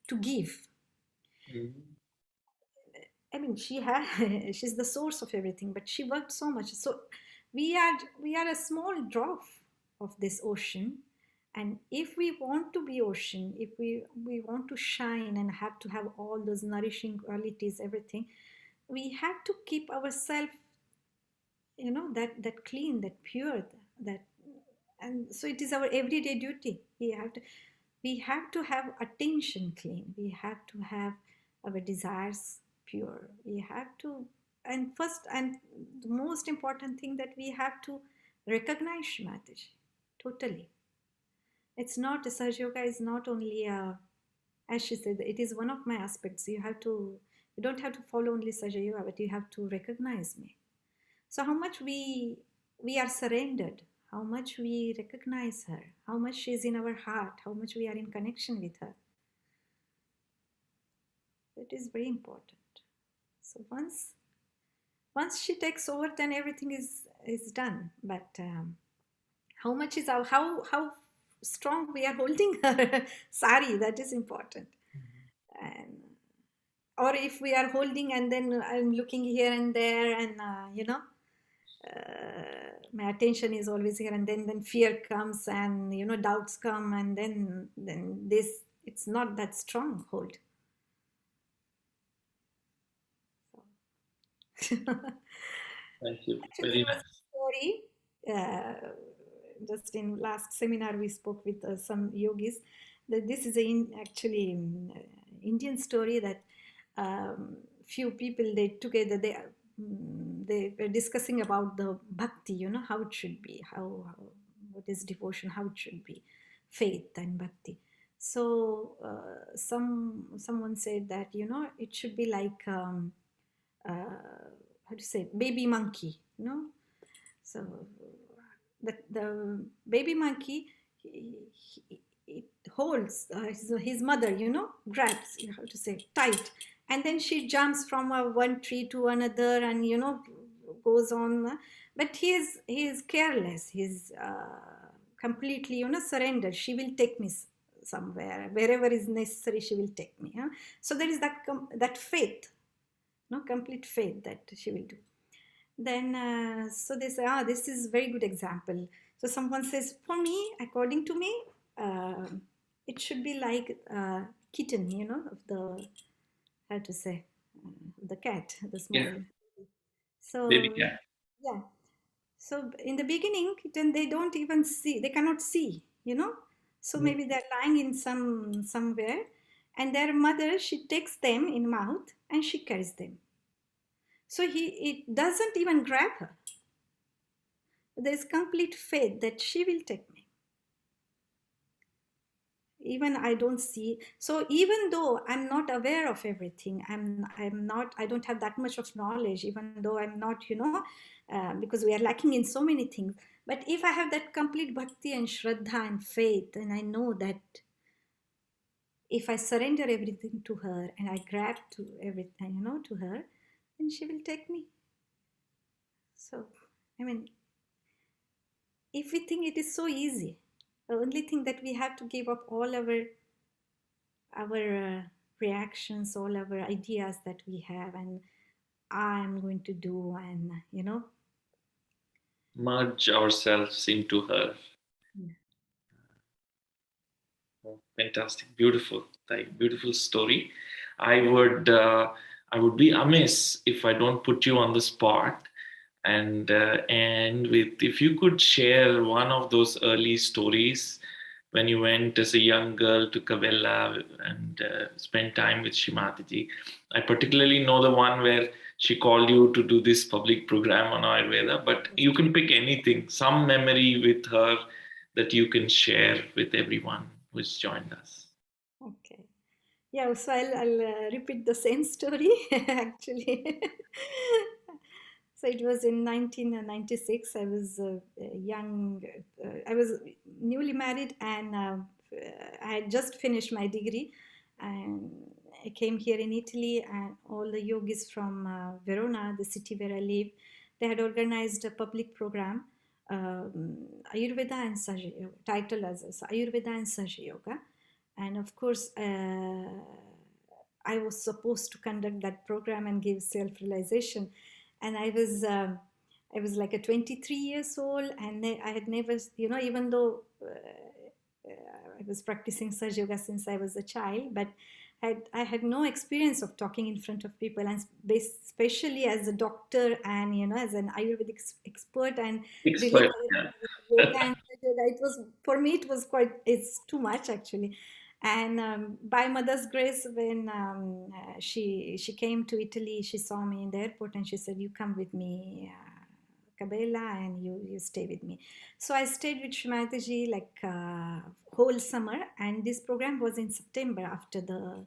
to give. Mhm. I mean, she's the source of everything, but she worked so much. So we are a small drop of this ocean. And if we want to be ocean, if we want to shine and have to have all those nourishing qualities, everything, we have to keep ourselves, that clean, that pure, that. And so it is our everyday duty. We have to have attention clean. We have to have our desires pure. We have to, and first and the most important thing, that we have to recognize Mataji totally. It's not, Sahaja Yoga is not only as she said, it is one of my aspects. You don't have to follow only Sahaja Yoga, but you have to recognize me. So how much we are surrendered, how much we recognize her, how much she is in our heart, how much we are in connection with her. It is very important. So once she takes over, then everything is done. But how much is how strong we are holding her sari, that is important. And or if we are holding and then I'm looking here and there, and my attention is always here, and then fear comes, and doubts come, and then this, it's not that strong hold. Thank you. Actually, Very there was nice. a story. Just in last seminar, we spoke with some yogis. That this is actually Indian story, that few people, they together, they were discussing about the bhakti. How it should be, what is devotion, how it should be, faith and bhakti. So someone said that it should be like. How to say, baby monkey, so the baby monkey, it holds his mother, grabs, how to say, tight, and then she jumps from one tree to another, and goes on, but he is careless, he's completely surrendered. She will take me somewhere, wherever is necessary, she will take me, huh? So there is that faith, no, complete faith that she will do. Then so they say, this is very good example. So someone says, for me, according to me, uh, it should be like kitten, of the, how to say, the cat, the Yeah, small. baby So cat. yeah, So in the beginning, then they don't even see, they cannot see, you know. So maybe they're lying in somewhere, and their mother, she takes them in mouth and she carries them. So it doesn't even grab her. There's complete faith that she will take me. Even I don't see. So even though I'm not aware of everything, I don't have that much of knowledge, even though I'm not, because we are lacking in so many things. But if I have that complete bhakti and shraddha and faith, and I know that if I surrender everything to her and I grab to everything, to her, then she will take me. So, I mean, if we think it is so easy, the only thing that we have to give up all our reactions, all our ideas that we have, and I'm going to do, and Merge ourselves into her. Yeah. Oh, fantastic, beautiful, like beautiful story. I would be amiss if I don't put you on the spot, and with if you could share one of those early stories when you went as a young girl to Kabela and spent time with Shimataji. I particularly know the one where she called you to do this public program on Ayurveda, but you can pick anything, some memory with her that you can share with everyone who's joined us. Okay. Yeah, so I'll repeat the same story actually. So it was in 1996. I was young. I was newly married, and I had just finished my degree. And I came here in Italy, and all the yogis from Verona, the city where I live, they had organized a public program, Ayurveda and Sahaja Yoga, titled as Ayurveda and Sahaja Yoga. And of course, I was supposed to conduct that program and give self-realization. And I was like a 23 years old, and I had never, even though I was practicing Sahaja Yoga since I was a child, but I had no experience of talking in front of people, and especially as a doctor and as an Ayurvedic expert and related Expert, yeah. with yoga and yoga. It was, for me, it's too much actually. And by mother's grace, when she came to Italy, she saw me in the airport and she said, "You come with me, Kabela, and you stay with me." So I stayed with Shimataji like whole summer, and this program was in September after the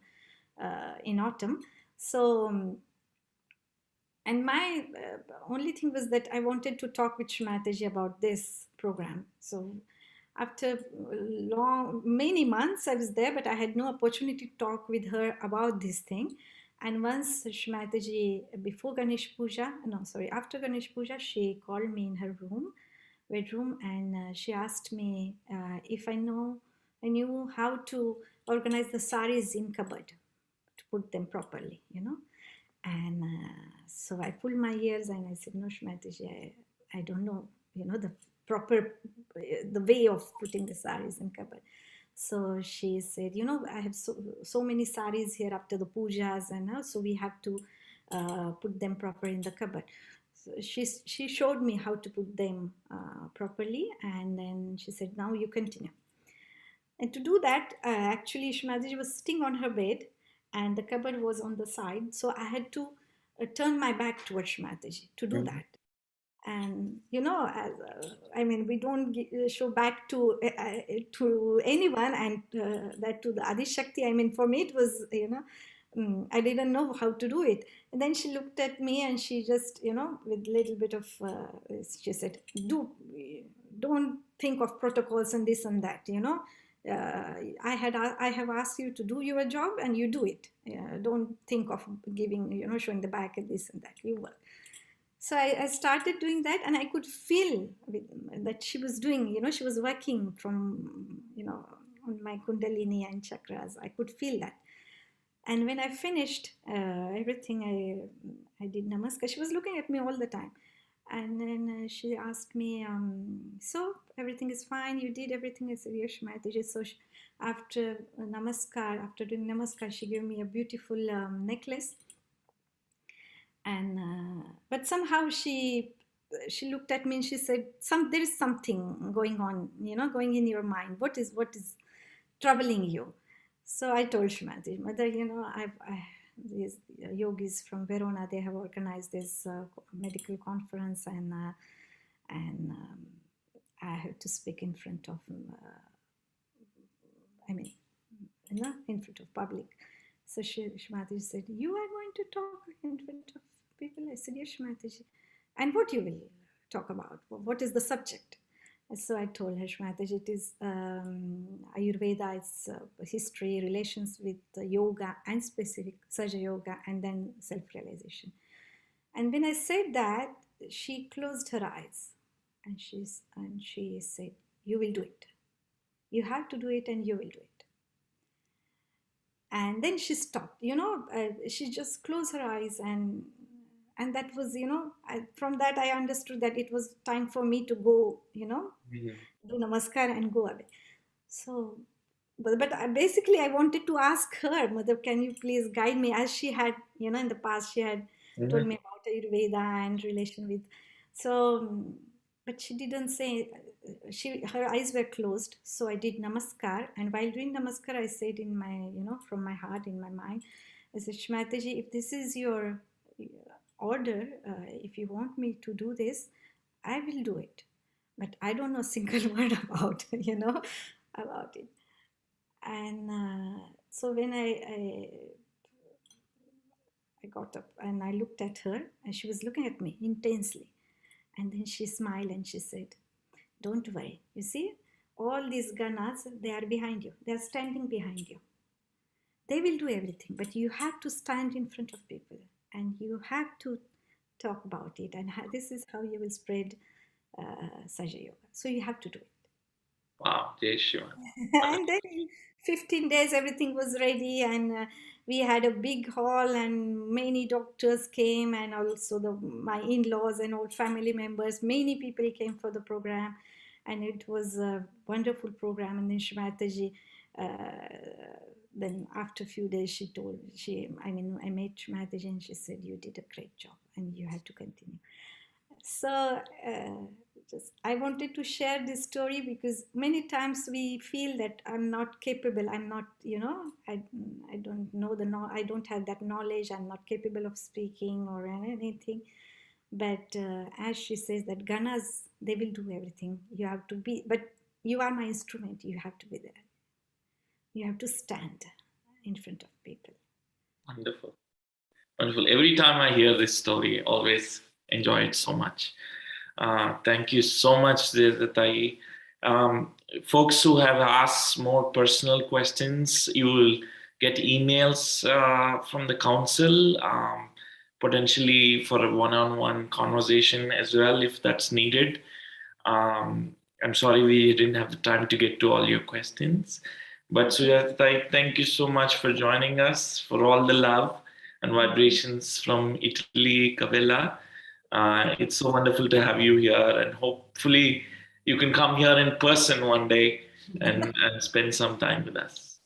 in autumn. So and my only thing was that I wanted to talk with Shimataji about this program. So after many months I was there, but I had no opportunity to talk with her about this thing. And once Shimataji, before Ganesh Puja, no, sorry, after Ganesh Puja, she called me in her bedroom, and she asked me if I knew how to organize the saris in cupboard to put them properly, And so I pulled my ears and I said, "No, Shimataji, I don't know, the proper, the way of putting the saris in cupboard." So she said, "I have so many saris here after the pujas, and so we have to put them proper in the cupboard." So she showed me how to put them properly, and then she said, "Now you continue." And to do that, actually, Shimataji was sitting on her bed, and the cupboard was on the side. So I had to turn my back towards Shimataji to do that. And I mean, we don't show back to anyone, and that to the Adi Shakti. I mean, for me, it was I didn't know how to do it. And then she looked at me and she just with a little bit of she said, don't think of protocols and this and that. I have asked you to do your job and you do it. Don't think of giving showing the back and this and that. You will. So I started doing that, and I could feel that she was doing, she was working from, on my Kundalini and chakras. I could feel that. And when I finished everything, I did namaskar. She was looking at me all the time. And then she asked me, "So everything is fine? You did everything?" I said, "Yes, Mataji." So after doing namaskar, she gave me a beautiful necklace. And but somehow she she looked at me and she said, there is something going on, going in your mind. What is troubling you? So I told Shrimati, Mother, these yogis from Verona, they have organized this medical conference, and I have to speak in front of, in front of public. So Shrimati said, you are going to talk in front of people? I said, yes, Shrimati. And what you will talk about? What is the subject? So I told her, Shrimati, it is Ayurveda, it's history, relations with yoga and specific Sahaja yoga, and then self-realization. And when I said that, she closed her eyes and she said, you will do it. You have to do it and you will do it. And then she stopped, she just closed her eyes, and that was, from that I understood that it was time for me to go, do namaskar and go away. So, but basically I wanted to ask her, Mother, can you please guide me, as she had, in the past she had told me about Ayurveda and relation with, so, but she didn't say, her eyes were closed. So I did namaskar, and while doing namaskar, I said in my, from my heart, in my mind, I said, Shmataji, if this is your order, if you want me to do this, I will do it. But I don't know a single word about, about it. And so when I got up and I looked at her, and she was looking at me intensely. And then she smiled and she said, don't worry. You see, all these ganas, they are behind you. They are standing behind you. They will do everything, but you have to stand in front of people and you have to talk about it. And this is how you will spread Sahaja Yoga. So you have to do it. Wow, Jeshima. And then in 15 days, everything was ready, and we had a big hall, and many doctors came, and also my in-laws and old family members. Many people came for the program, and it was a wonderful program. And then Shmataji, then after a few days, I met Shmataji, and she said, you did a great job, and you have to continue. So I wanted to share this story because many times we feel that I'm not capable. I'm not, I don't know I don't have that knowledge. I'm not capable of speaking or anything. But as she says that ganas, they will do everything. You have to be, but you are my instrument. You have to be there. You have to stand in front of people. Wonderful. Wonderful. Every time I hear this story, always enjoy it so much. Thank you so much, Devatai. Folks who have asked more personal questions, you will get emails from the council, potentially for a one-on-one conversation as well, if that's needed. I'm sorry we didn't have the time to get to all your questions. But Sujata, thank you so much for joining us, for all the love and vibrations from Italy, Cavella. It's so wonderful to have you here, and hopefully you can come here in person one day and spend some time with us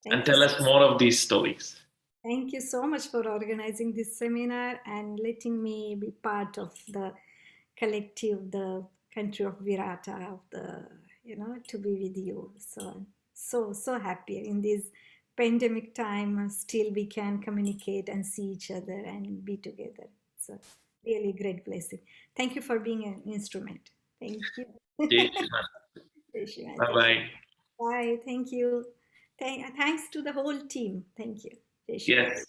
and tell us more of these stories. Thank you so much for organizing this seminar and letting me be part of the collective, the country of Virata, of the, to be with you. So happy in this pandemic time. Still, we can communicate and see each other and be together. It's a really great blessing. Thank you for being an instrument. Thank you. Bye-bye. Bye. Thank you. Thanks to the whole team. Thank you. Yes.